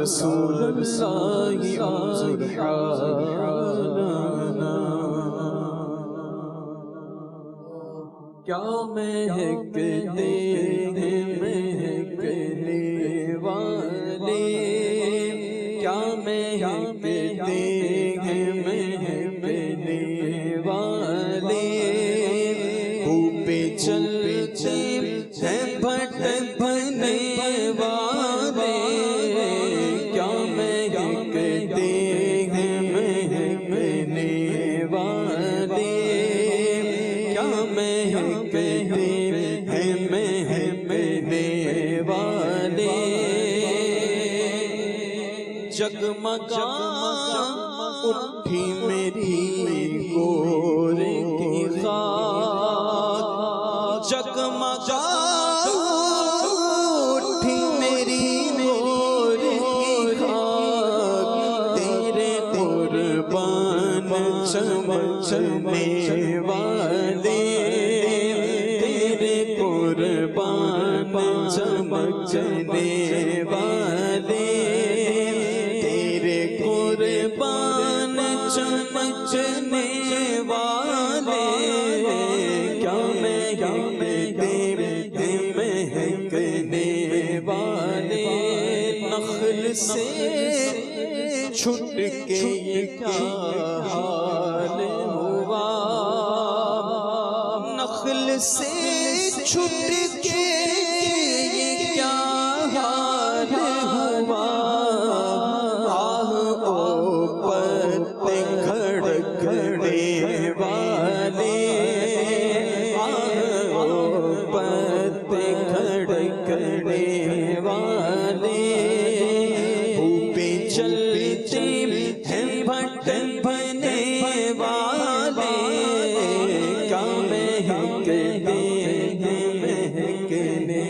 رسول اللہ انظر حالنا کیا مہکتے ہیں مہکنے والے کیا مہکتے ہیں مہکنے والے پہ چلتے ہیں بھٹکنے والے کیا مہکتے ہیں مہکنے والے کیا مہکتے ہیں مہکنے والے جگمگا اٹھی میری گور کی خاک جگمگا اٹھی میری گور کی خاک تیرے قربان چمچنے والے تیرے قربان چمچنے والے تیرے قربان چمچنے والے کیا مہکتے ہیں مہکنے والے نخل سے چھٹ کے یہ کیا حال ہوا نخل سے چھٹ کے یہ کیا حال ہوا آہ او پتے کھڑکنے والے آہ او پتے کھڑکنے والے پہ چلتے ہیں بھٹکنے والے کیا مہکتے ہیں مہکنے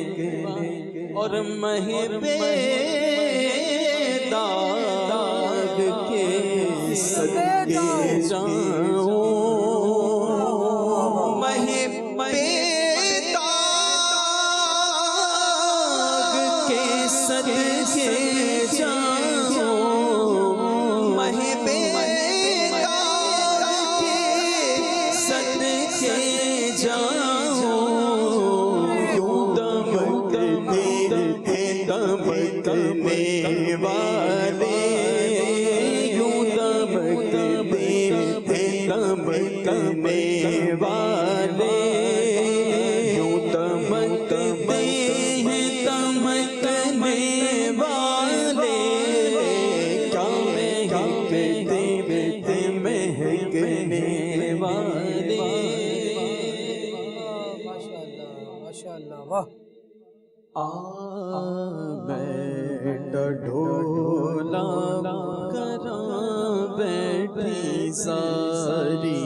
اور مہبے داغ کے صدقے جاؤں مہبے داغ کے صدقے جاؤں مہبے داغ کے صدقے جاؤں یوں دمکتے ہیں دمکنے والے یوں دمکتے ہیں دمکنے والے یوں دمکتے ہیں دمکنے والے کیا مہکتے ہیں مہکنے والے ماشاء اللہ واہ بیٹھ ڈھولا کراں بیٹھی ساری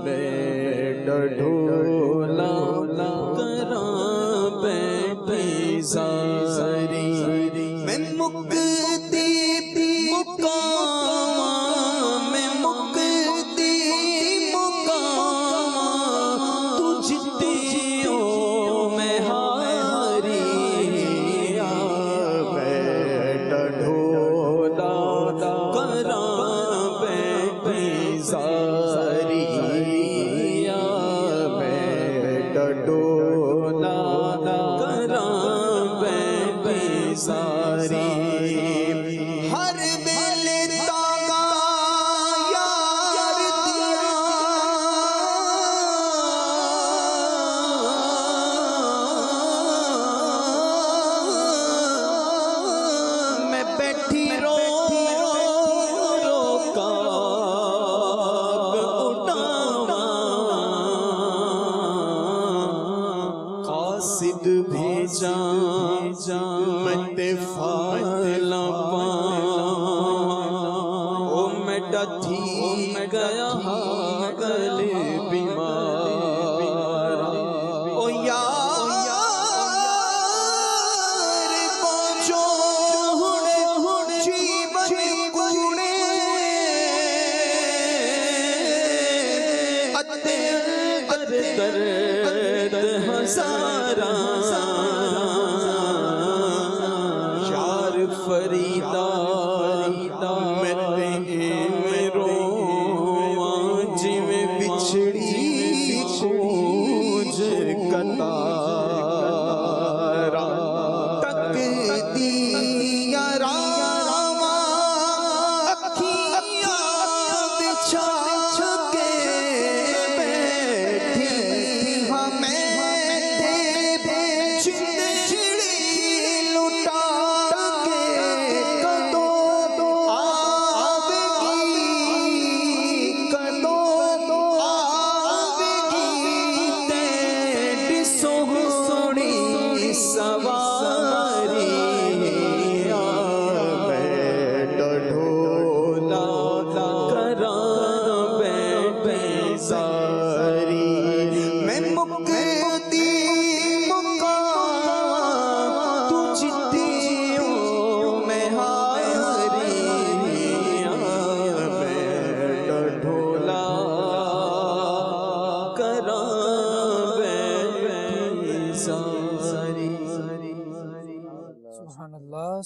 بیٹھ ڈھولا کراں بیٹھی ساری میں مکتی مقام میں مکتی مقام تجھتی میں ہاری بیٹھ ڈھولا کراں بیٹھی ساری بیٹھ ڈھولا کراں بیٹھی ساری ہر دل تاغا یار دیا میں بیٹھی رو رو کاغ اٹھاواں قاصد بھیجا مت فالا او میں ڈٹھی گیا گل بیمار او یار پہنچو ہن جیون کوڑے اتے درد ہزاراں یا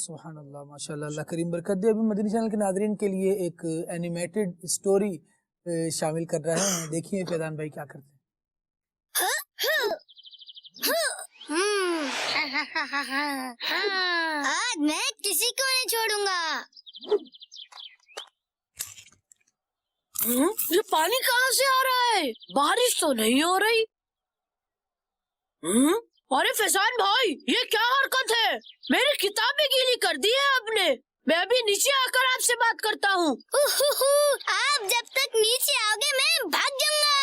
سبحان اللہ، ماشاء اللہ، اللہ کریم برکت دے۔ ابھی مدنی چینل کے ناظرین کے لیے ایک اینیمیٹڈ اسٹوری شامل کر رہے ہیں، دیکھیے فیضان بھائی کیا کرتے ہیں۔ آج میں کسی کو نہیں چھوڑوں گا۔ یہ پانی کہاں سے آ رہا ہے؟ بارش تو نہیں ہو رہی۔ ارے فیضان بھائی، یہ کیا حرکت ہے؟ میری کتابیں گیلی کر دی ہے آپ نے۔ میں ابھی نیچے آ کر آپ سے بات کرتا ہوں۔ آپ جب تک نیچے آؤ گے میں بھاگ جاؤں گا۔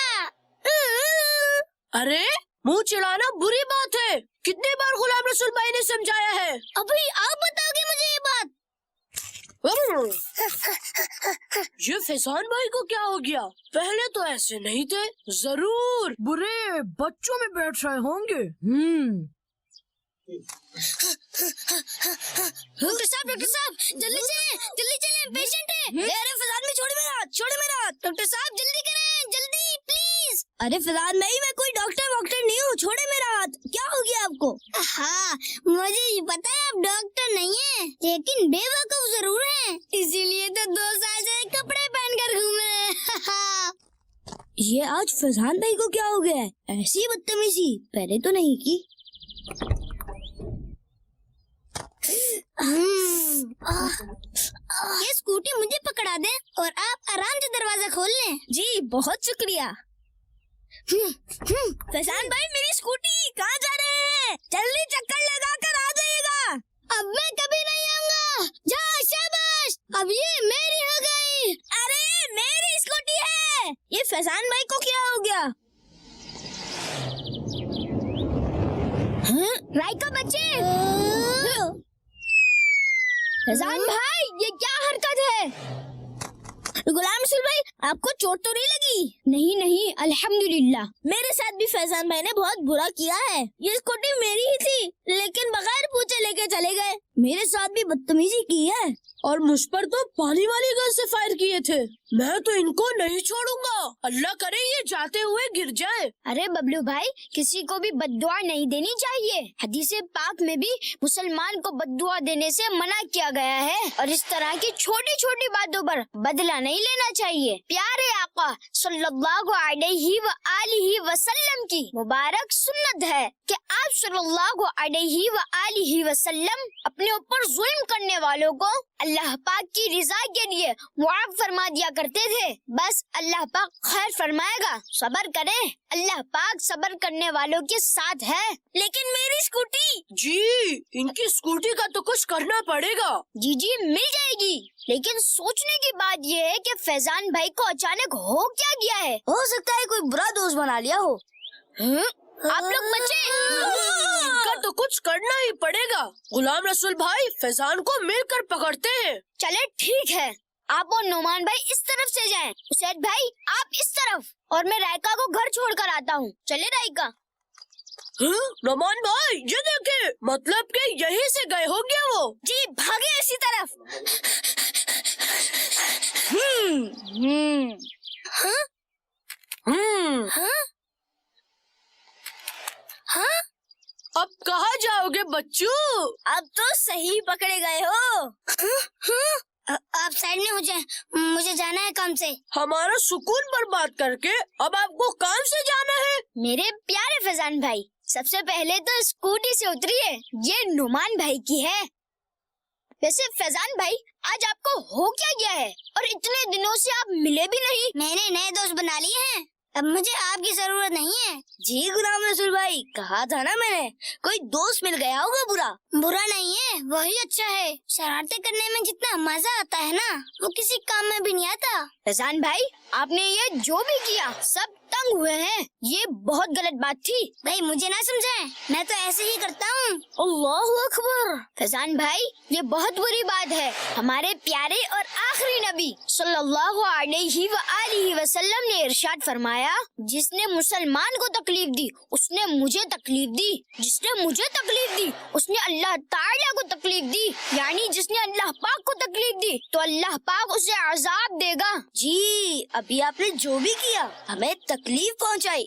ارے منہ چڑھانا بری بات ہے، کتنی بار غلام رسول بھائی نے سمجھایا ہے۔ ابھی آپ بتاؤ گے مجھے یہ بات؟ یہ فیضان بھائی کو کیا ہو گیا؟ پہلے تو ایسے نہیں تھے۔ ضرور برے بچوں میں بیٹھ رہے ہوں گے۔ ڈاکٹر صاحب جلدی چلیں پیشنٹ ہے۔ ارے فیضان بھائی چھوڑے میرا ہاتھ۔ ڈاکٹر صاحب جلدی کریں، جلدی پلیز۔ ارے فیضان بھائی میں کوئی ڈاکٹر نہیں ہوں، چھوڑے میرا ہاتھ۔ کیا ہو گیا آپ کو؟ ہاں مجھے پتا ہے آپ ڈاکٹر نہیں ہیں، لیکن بے وقوف ضرور ہیں، اسی لیے تو 2 سال سے کپڑے پہن کر گھوم رہے ہیں۔ یہ آج فیضان بھائی کو کیا ہو گیا ہے؟ ایسی بدتمیزی پہلے تو نہیں کی۔ یہ اسکوٹی مجھے پکڑا دیں اور آپ آرام سے دروازہ کھول لیں۔ جی بہت شکریہ۔ فیضان بھائی میری اسکوٹی کہاں جا رہے ہیں؟ جلدی چکر لگا کر آ جائیے گا۔ اب میں کبھی نہیں آؤں گا۔ جاؤ شاباش، اب یہ میری ہو گئی۔ ارے میری اسکوٹی ہے۔ یہ فیضان بھائی کو کیا ہو گیا؟ رائکا بچے، فیضان بھائی یہ کیا حرکت ہے؟ غلام رسول بھائی آپ کو چوٹ تو نہیں لگی؟ نہیں الحمدللہ۔ میرے ساتھ بھی فیضان بھائی نے بہت برا کیا ہے۔ یہ اسکوٹی میری ہی تھی، لیکن بغیر پوچھے لے کے چلے گئے۔ میرے ساتھ بھی بدتمیزی کی ہے، اور مجھ پر تو پانی والی گن سے فائر کیے تھے۔ میں تو ان کو نہیں چھوڑوں گا، اللہ کرے یہ جاتے ہوئے گر جائے۔ ارے ببلو بھائی کسی کو بھی بد دعا نہیں دینی چاہیے۔ حدیث پاک میں بھی مسلمان کو بد دعا دینے سے منع کیا گیا ہے، اور اس طرح کی چھوٹی چھوٹی باتوں پر بدلہ نہیں لینا چاہیے۔ پیارے آقا صلی اللہ علیہ وآلہ وسلم کی مبارک سنت ہے کہ آپ صلی اللہ علیہ وآلہ وسلم اپنے اوپر ظلم کرنے والوں کو اللہ پاک کی رضا کے لیے معاف فرما دیا کرتے تھے۔ بس اللہ پاک خیر فرمائے گا، صبر کریں، اللہ پاک صبر کرنے والوں کے ساتھ ہے۔ لیکن میری اسکوٹی؟ جی ان کی اسکوٹی کا تو کچھ کرنا پڑے گا۔ جی مل جائے گی، لیکن سوچنے کی بات یہ ہے کہ فیضان بھائی کو اچانک ہو کیا گیا ہے؟ ہو سکتا ہے کوئی برا دوست بنا لیا ہو۔ آپ لوگ بچے کا تو کچھ کرنا ہی پڑے گا۔ غلام رسول بھائی فیضان کو مل کر پکڑتے ہیں۔ چلے ٹھیک ہے، آپ اور نعمان بھائی اس طرف سے جائیں، حسین بھائی آپ اس طرف، اور میں رائکا کو گھر چھوڑ کر آتا ہوں۔ چلے رائکا۔ نعمان بھائی یہ دیکھیں، مطلب کہ یہیں سے گئے ہو گیا وہ۔ جی بھاگے اسی طرف۔ اب کہاں جاؤ گے بچوں؟ اب تو صحیح پکڑے گئے ہو۔ آپ سائڈ میں ہو جائیں، مجھے جانا ہے کام سے۔ ہمارا سکون برباد کر کے اب آپ کو کام سے جانا ہے؟ میرے پیارے فیضان بھائی سب سے پہلے تو اسکوٹی سے اتریے، یہ نعمان بھائی کی ہے۔ ویسے فیضان بھائی آج آپ کو ہو کیا گیا ہے، اور اتنے دنوں سے آپ ملے بھی نہیں؟ میں نے نئے دوست بنا لیے ہیں، اب مجھے آپ کی ضرورت نہیں ہے۔ جی غلام رسول بھائی کہا تھا نا میں نے، کوئی دوست مل گیا ہوگا برا نہیں ہے، وہی اچھا ہے۔ شرارتیں کرنے میں جتنا مزہ آتا ہے نا وہ کسی کام میں بھی نہیں آتا۔ فیضان بھائی آپ نے یہ جو بھی کیا سب تنگ ہوئے ہیں، یہ بہت غلط بات تھی۔ بھائی مجھے نہ سمجھائیں، میں تو ایسے ہی کرتا ہوں۔ اللہ اکبر۔ فیضان بھائی یہ بہت بری بات ہے۔ ہمارے پیارے اور آخری نبی صلی اللہ علیہ وآلہ وسلم نے ارشاد فرمایا، جس نے مسلمان کو تکلیف دی اس نے مجھے تکلیف دی، جس نے مجھے تکلیف دی اس نے اللہ تعالیٰ کو تکلیف دی، یعنی جس نے اللہ پاک کو تکلیف دی تو اللہ پاک اسے عذاب دے گا۔ جی ابھی آپ نے جو بھی کیا ہمیں تکلیف پہنچائی،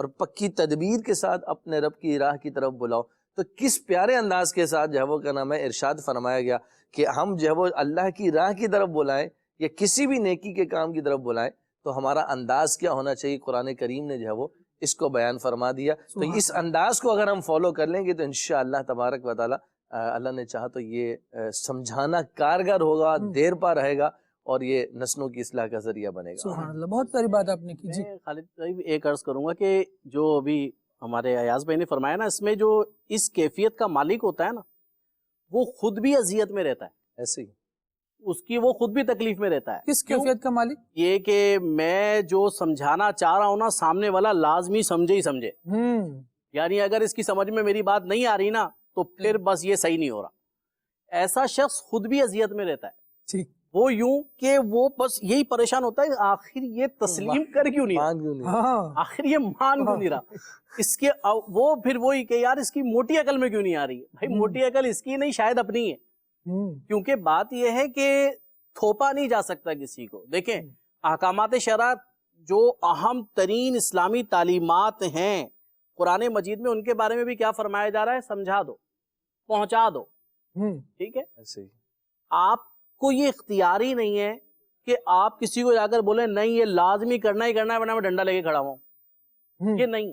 اور پکی تدبیر کے ساتھ اپنے رب کی راہ کی طرف بلاؤ، تو کس پیارے انداز کے ساتھ جو ہے وہ کیا نام ہے ارشاد فرمایا گیا کہ ہم جو ہے وہ اللہ کی راہ کی طرف بلائیں یا کسی بھی نیکی کے کام کی طرف بلائیں تو ہمارا انداز کیا ہونا چاہیے. قرآن کریم نے جو ہے وہ اس کو بیان فرما دیا. تو اس انداز کو اگر ہم فالو کر لیں گے تو انشاءاللہ تبارک و تعالی اللہ نے چاہا تو یہ سمجھانا کارگر ہوگا، دیر پا رہے گا اور یہ نسلوں کی اصلاح کا ذریعہ بنے گا. سبحان اللہ، بہت پیاری بات آپ نے کی. جی خالد بھائی ایک عرض کروں گا کہ جو ابھی ہمارے ایاز بھائی نے فرمایا نا، اس میں جو اس کیفیت کا مالک ہوتا ہے نا وہ خود بھی اذیت میں رہتا ہے، ایسے ہی اس کی وہ خود بھی تکلیف میں رہتا ہے. کس کیفیت کا مالک؟ یہ کہ میں جو سمجھانا چاہ رہا ہوں نا سامنے والا لازمی سمجھے ہی سمجھے. یعنی اگر اس کی سمجھ میں میری بات نہیں آ رہی نا تو پھر بس یہ صحیح نہیں ہو رہا. ایسا شخص خود بھی اذیت میں رہتا ہے. وہ یوں کہ وہ بس یہی پریشان ہوتا ہے آخر یہ تسلیم کر کیوں نہیں رہا، آخر یہ مان کیوں نہیں رہا. اس کے وہ پھر وہی کہ یار اس کی موٹی عقل میں کیوں نہیں آ رہی. بھائی موٹی عقل اس کی نہیں، شاید اپنی ہے. کیونکہ بات یہ ہے کہ تھوپا نہیں جا سکتا کسی کو. دیکھیں احکامات شرع جو اہم ترین اسلامی تعلیمات ہیں قرآن مجید میں، ان کے بارے میں بھی کیا فرمایا جا رہا ہے؟ سمجھا دو، پہنچا دو. ٹھیک ہے، آپ کو یہ اختیاری نہیں ہے کہ آپ کسی کو جا کر بولیں نہیں یہ لازمی کرنا ہی کرنا ہے ورنہ میں ڈنڈا لے کے کھڑا ہوں. یہ نہیں،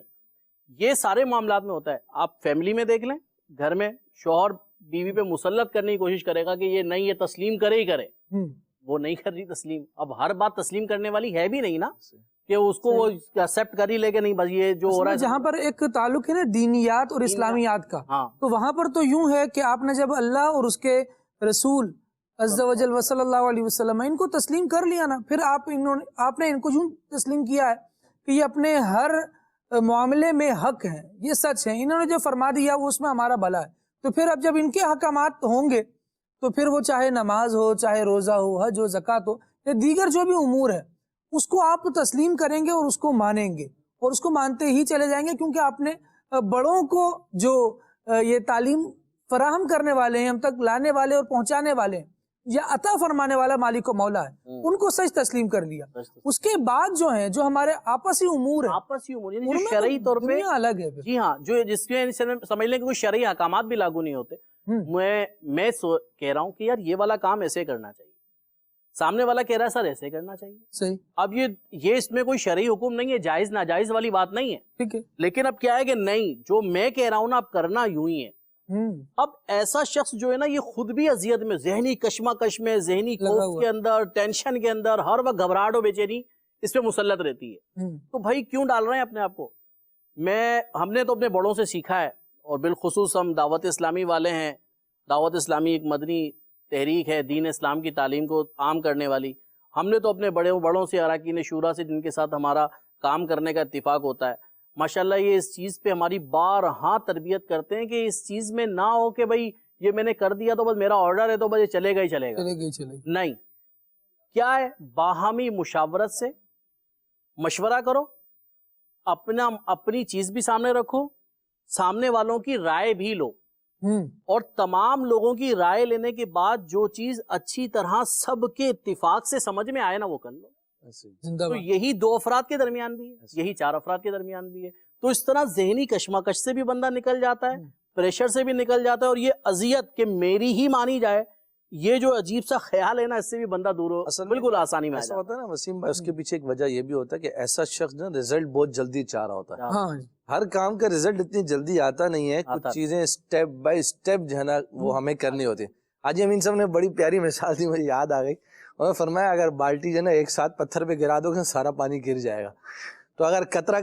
یہ سارے معاملات میں ہوتا ہے. آپ فیملی میں دیکھ لیں، گھر میں شوہر بیوی پہ مسلط کرنے کی کوشش کرے گا کہ یہ نہیں، یہ تسلیم کرے ہی کرے. وہ نہیں کر رہی تسلیم. اب ہر بات تسلیم کرنے والی ہے بھی نہیں نا کہ اس کو وہ ایکسپٹ کر ہی لے کے نہیں بس یہ جو ہو رہا ہے. جہاں پر ایک تعلق ہے نا دینیات اور اسلامیات کا، تو وہاں پر تو یوں ہے کہ آپ نے جب اللہ اور اس کے رسول عز و جل صلی اللہ علیہ وسلم ان کو تسلیم کر لیا نا، پھر آپ نے ان کو یوں تسلیم کیا ہے کہ یہ اپنے ہر معاملے میں حق ہیں، یہ سچ ہے، انہوں نے جو فرما دیا وہ اس میں ہمارا بھلا ہے. تو پھر اب جب ان کے حکامات ہوں گے تو پھر وہ چاہے نماز ہو، چاہے روزہ ہو، حج ہو، زکوٰۃ ہو، یا دیگر جو بھی امور ہے اس کو آپ تسلیم کریں گے اور اس کو مانیں گے اور اس کو مانتے ہی چلے جائیں گے. کیونکہ آپ نے بڑوں کو جو یہ تعلیم فراہم کرنے والے ہیں، ہم تک لانے والے اور پہنچانے والے ہیں، یا عطا فرمانے والا مالک و مولا ہے، ان کو سچ تسلیم کر لیا. اس کے بعد جو ہیں جو ہمارے آپسی امور ہیں، آپسی امور یعنی شرعی طور پہ الگ ہے. جی ہاں، جو جس میں سمجھ لیں کہ کوئی شرعی احکامات بھی لاگو نہیں ہوتے. میں کہہ رہا ہوں کہ یار یہ والا کام ایسے کرنا چاہیے، سامنے والا کہہ رہا ہے سر ایسے کرنا چاہیے. صحیح. اب یہ اس میں کوئی شرعی حکم نہیں ہے، جائز ناجائز والی بات نہیں ہے. ٹھیک ہے. لیکن اب کیا ہے کہ نہیں، جو میں کہہ رہا ہوں نا اب کرنا یوں ہی ہے. اب ایسا شخص جو ہے نا یہ خود بھی اذیت میں، ذہنی کشمکش میں، ذہنی خوف کے اندر، ٹینشن کے اندر، ہر وقت گھبراہٹ و بے چینی اس پہ مسلط رہتی ہے. تو بھائی کیوں ڈال رہے ہیں اپنے آپ کو؟ ہم نے تو اپنے بڑوں سے سیکھا ہے، اور بالخصوص ہم دعوت اسلامی والے ہیں. دعوت اسلامی ایک مدنی تحریک ہے، دین اسلام کی تعلیم کو عام کرنے والی. ہم نے تو اپنے بڑوں سے، اراکین شورا سے، جن کے ساتھ ہمارا کام کرنے کا اتفاق ہوتا ہے، ماشاءاللہ یہ اس چیز پہ ہماری بارہا تربیت کرتے ہیں کہ اس چیز میں نہ ہو کہ بھائی یہ میں نے کر دیا تو بس میرا آرڈر ہے تو بس یہ چلے گا ہی چلے گا. نہیں، کیا ہے، باہمی مشاورت سے مشورہ کرو، اپنی چیز بھی سامنے رکھو، سامنے والوں کی رائے بھی لو، اور تمام لوگوں کی رائے لینے کے بعد جو چیز اچھی طرح سب کے اتفاق سے سمجھ میں آئے نا وہ کر لو. تو یہی 2 افراد کے درمیان بھی ہے، یہی 4 افراد کے درمیان بھی ہے. تو اس طرح ذہنی کشمکش سے بھی بندہ نکل جاتا ہے، پریشر سے بھی نکل جاتا ہے، اور یہ اذیت کہ میری ہی مانی جائے، یہ جو عجیب سا خیال ہے نا، اس سے بھی بندہ دور ہو بالکل آسانی میں. ایسا ہوتا ہے نا وسیم بھائی، اس کے پیچھے ایک وجہ یہ بھی ہوتا ہے کہ ایسا شخص نا رزلٹ بہت جلدی چاہ رہا ہوتا ہے. ہر کام کا رزلٹ اتنی جلدی آتا نہیں ہے، کچھ چیزیں سٹیپ بائی سٹیپ جو ہے نا وہ ہمیں کرنی ہوتی ہے. آج امین صاحب نے بڑی پیاری مثال دی، مجھے یاد آ گئی. انہوں نے فرمایا اگر بالٹی جو ہے نا ایک ساتھ پتھر پہ گرا دو گے سارا پانی گر جائے گا. تو اگر قطرہ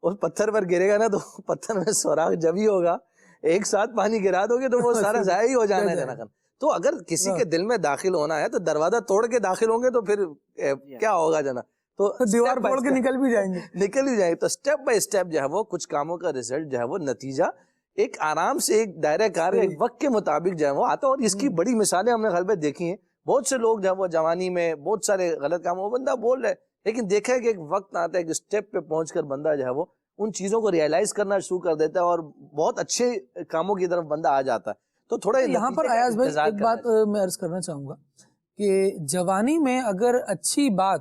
اس پتھر پر گرے گا نا تو پتھر میں سوراخ جب ہی ہوگا. ایک ساتھ پانی گرا دو گے تو وہ سارا ضائع ہی ہو جانا ہے. تو اگر کسی کے دل میں داخل ہونا ہے تو دروازہ توڑ کے داخل ہوں گے تو پھر کیا ہوگا جنا، تو دیوار توڑ کے نکل بھی جائیں گے. تو سٹیپ بائی سٹیپ جو ہے وہ کچھ کاموں کا رزلٹ جو ہے وہ نتیجہ ایک آرام سے ایک دائرہ کار ایک وقت کے مطابق جو ہے وہ آتا ہے. اور اس کی بڑی مثالیں ہم نے غالباً دیکھی ہیں. بہت سے لوگ جو ہے وہ جوانی میں بہت سارے غلط کام وہ بندہ بول رہے، لیکن دیکھا ہے کہ ایک وقت آتا ہے کہ سٹیپ پہ پہنچ کر بندہ جو ہے وہ ان چیزوں کو ریئلائز کرنا شروع کر دیتا ہے اور بہت اچھے کاموں کی طرف بندہ آ جاتا ہے. تو تھوڑا یہاں پر ایاز بھائی ایک بات میں عرض کرنا چاہوں گا کہ جوانی میں اگر اچھی بات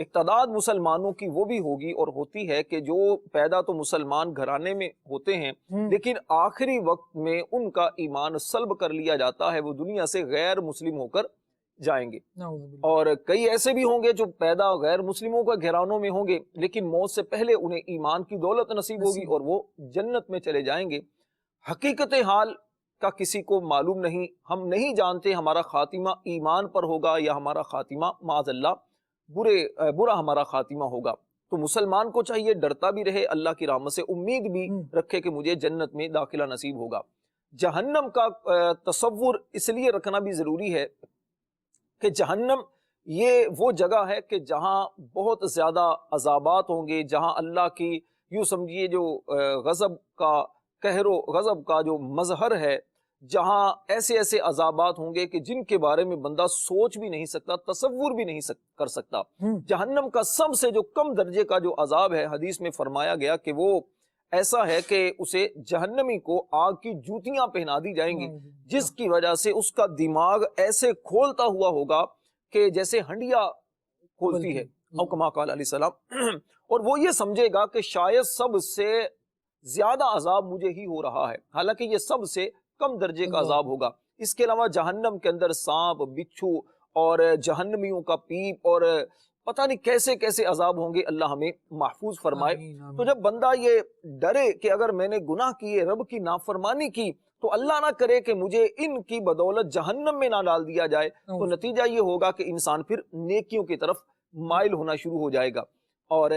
ایک تعداد مسلمانوں کی وہ بھی ہوگی اور ہوتی ہے کہ جو پیدا تو مسلمان گھرانے میں ہوتے ہیں لیکن آخری وقت میں ان کا ایمان سلب کر لیا جاتا ہے، وہ دنیا سے غیر مسلم ہو کر جائیں گے۔ اور کئی ایسے بھی ہوں گے جو پیدا غیر مسلموں کا گھرانوں میں ہوں گے لیکن موت سے پہلے انہیں ایمان کی دولت نصیب ہوگی اور وہ جنت میں چلے جائیں گے۔ حقیقت حال کا کسی کو معلوم نہیں، ہم نہیں جانتے ہمارا خاتمہ ایمان پر ہوگا یا ہمارا خاتمہ معاذ اللہ برا ہمارا خاتمہ ہوگا۔ تو مسلمان کو چاہیے ڈرتا بھی رہے، اللہ کی رحمت سے امید بھی رکھے کہ مجھے جنت میں داخلہ نصیب ہوگا۔ جہنم کا تصور اس لیے رکھنا بھی ضروری ہے کہ جہنم یہ وہ جگہ ہے کہ جہاں بہت زیادہ عذابات ہوں گے، جہاں اللہ کی یوں سمجھیے جو غضب کا قہر و غضب کا جو مظہر ہے، جہاں ایسے ایسے عذابات ہوں گے کہ جن کے بارے میں بندہ سوچ بھی نہیں سکتا، تصور بھی نہیں کر سکتا۔ جہنم کا سب سے جو کم درجے کا جو عذاب ہے، حدیث میں فرمایا گیا کہ وہ ایسا ہے کہ اسے جہنمی کو آگ کی جوتیاں پہنا دی جائیں گی، جس کی وجہ سے اس کا دماغ ایسے کھولتا ہوا ہوگا کہ جیسے ہنڈیا کھولتی ہے، او کما قال علیہ السلام، اور وہ یہ سمجھے گا کہ شاید سب سے زیادہ عذاب مجھے ہی ہو رہا ہے، حالانکہ یہ سب سے کم درجے کا عذاب ہوگا۔ اس کے علاوہ جہنم کے اندر سانپ، بچھو اور جہنمیوں کا پیپ اور پتہ نہیں کیسے کیسے عذاب ہوں گے، اللہ ہمیں محفوظ فرمائے۔ تو جب بندہ یہ ڈرے کہ اگر میں نے گناہ کیے، رب کی نافرمانی کی، تو اللہ نہ کرے کہ مجھے ان کی بدولت جہنم میں نہ ڈال دیا جائے، تو نتیجہ یہ ہوگا کہ انسان پھر نیکیوں کی طرف مائل ہونا شروع ہو جائے گا۔ اور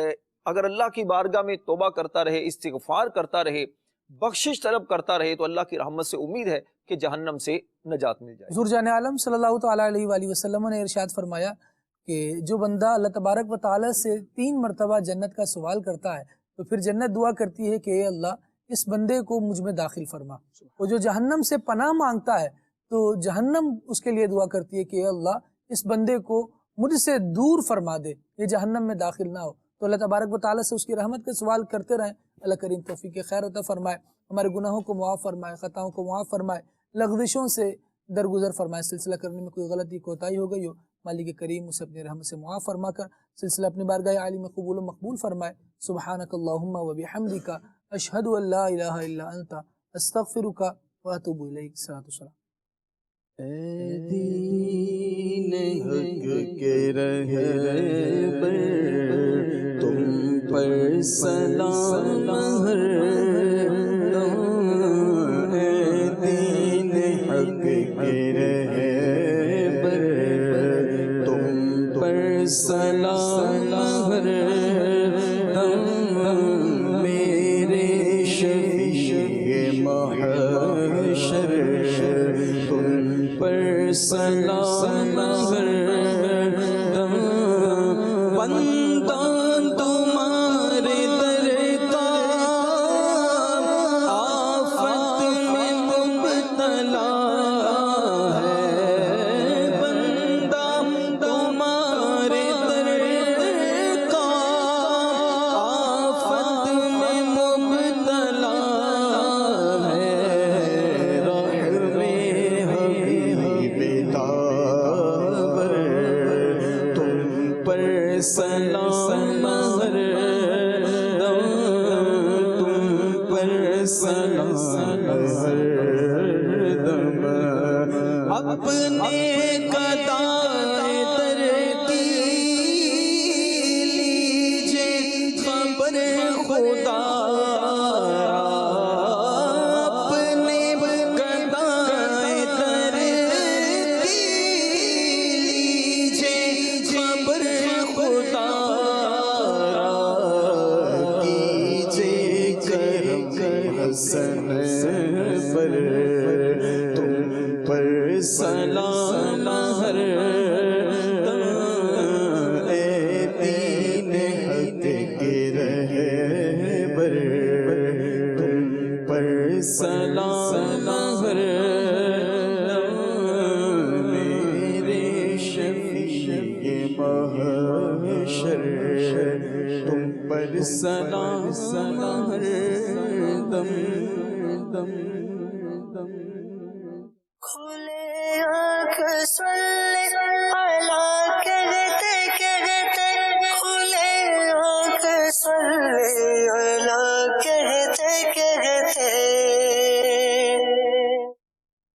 اگر اللہ کی بارگاہ میں توبہ کرتا رہے، استغفار کرتا رہے، بخشش طلب کرتا رہے، تو اللہ کی رحمت سے امید ہے کہ جہنم سے نجات مل جائے۔ حضور جان عالم صلی اللہ تعالیٰ علیہ وآلہ وسلم نے ارشاد فرمایا کہ جو بندہ اللہ تبارک و تعالیٰ سے 3 مرتبہ جنت کا سوال کرتا ہے تو پھر جنت دعا کرتی ہے کہ اے اللہ اس بندے کو مجھ میں داخل فرما، اور جو جہنم سے پناہ مانگتا ہے تو جہنم اس کے لیے دعا کرتی ہے کہ اے اللہ اس بندے کو مجھ سے دور فرما دے، یہ جہنم میں داخل نہ ہو۔ تو اللہ تبارک و تعالیٰ سے اس کی رحمت کا سوال کرتے رہیں، اللہ کریم توفیق خیر عطا فرمائے، ہمارے گناہوں کو معاف فرمائے، خطاؤں کو معاف فرمائے، لغزشوں سے درگزر فرمائے، سلسلہ کرنے میں کوئی غلطی کوتاہی ہو گئی ہو مالک کریم اسے اپنی رحمت سے معاف فرما کر سلسلہ اپنی بارگاہ عالی میں قبول و مقبول فرمائے۔ سبحانک اللہم و بحمدک اشہد ان لا الہ الا انت استغفرک و اتوب الیک۔ صلاۃ والسلام۔ اے دین حق کے رہبر تم پر سلام ہر دم، اے دین حق کے رہبر تم پر سلام ہر دم، میرے شفیع محشر تم پر سلام ہر دم، بندہ تمہارے در کا آفت میں مبتلا ہے، بندہ تمہارے در کا آفت میں مبتلا ہے، رحم حبیب داور تم پر سلام ہر دم، تم پر سلام ہر دم، اپنے قدائے در کی لیجے خبر خدا، اپنے قدائے در کی لیجے خبر خدا، کیجے کرم حسن پر تم پر سلام ہر دم، اے دین حق کے رہبر تم پر سلام ہر دم، میرے شفیع محشر تم پر سلام ہر دم دم دم۔ کھلے آنکھ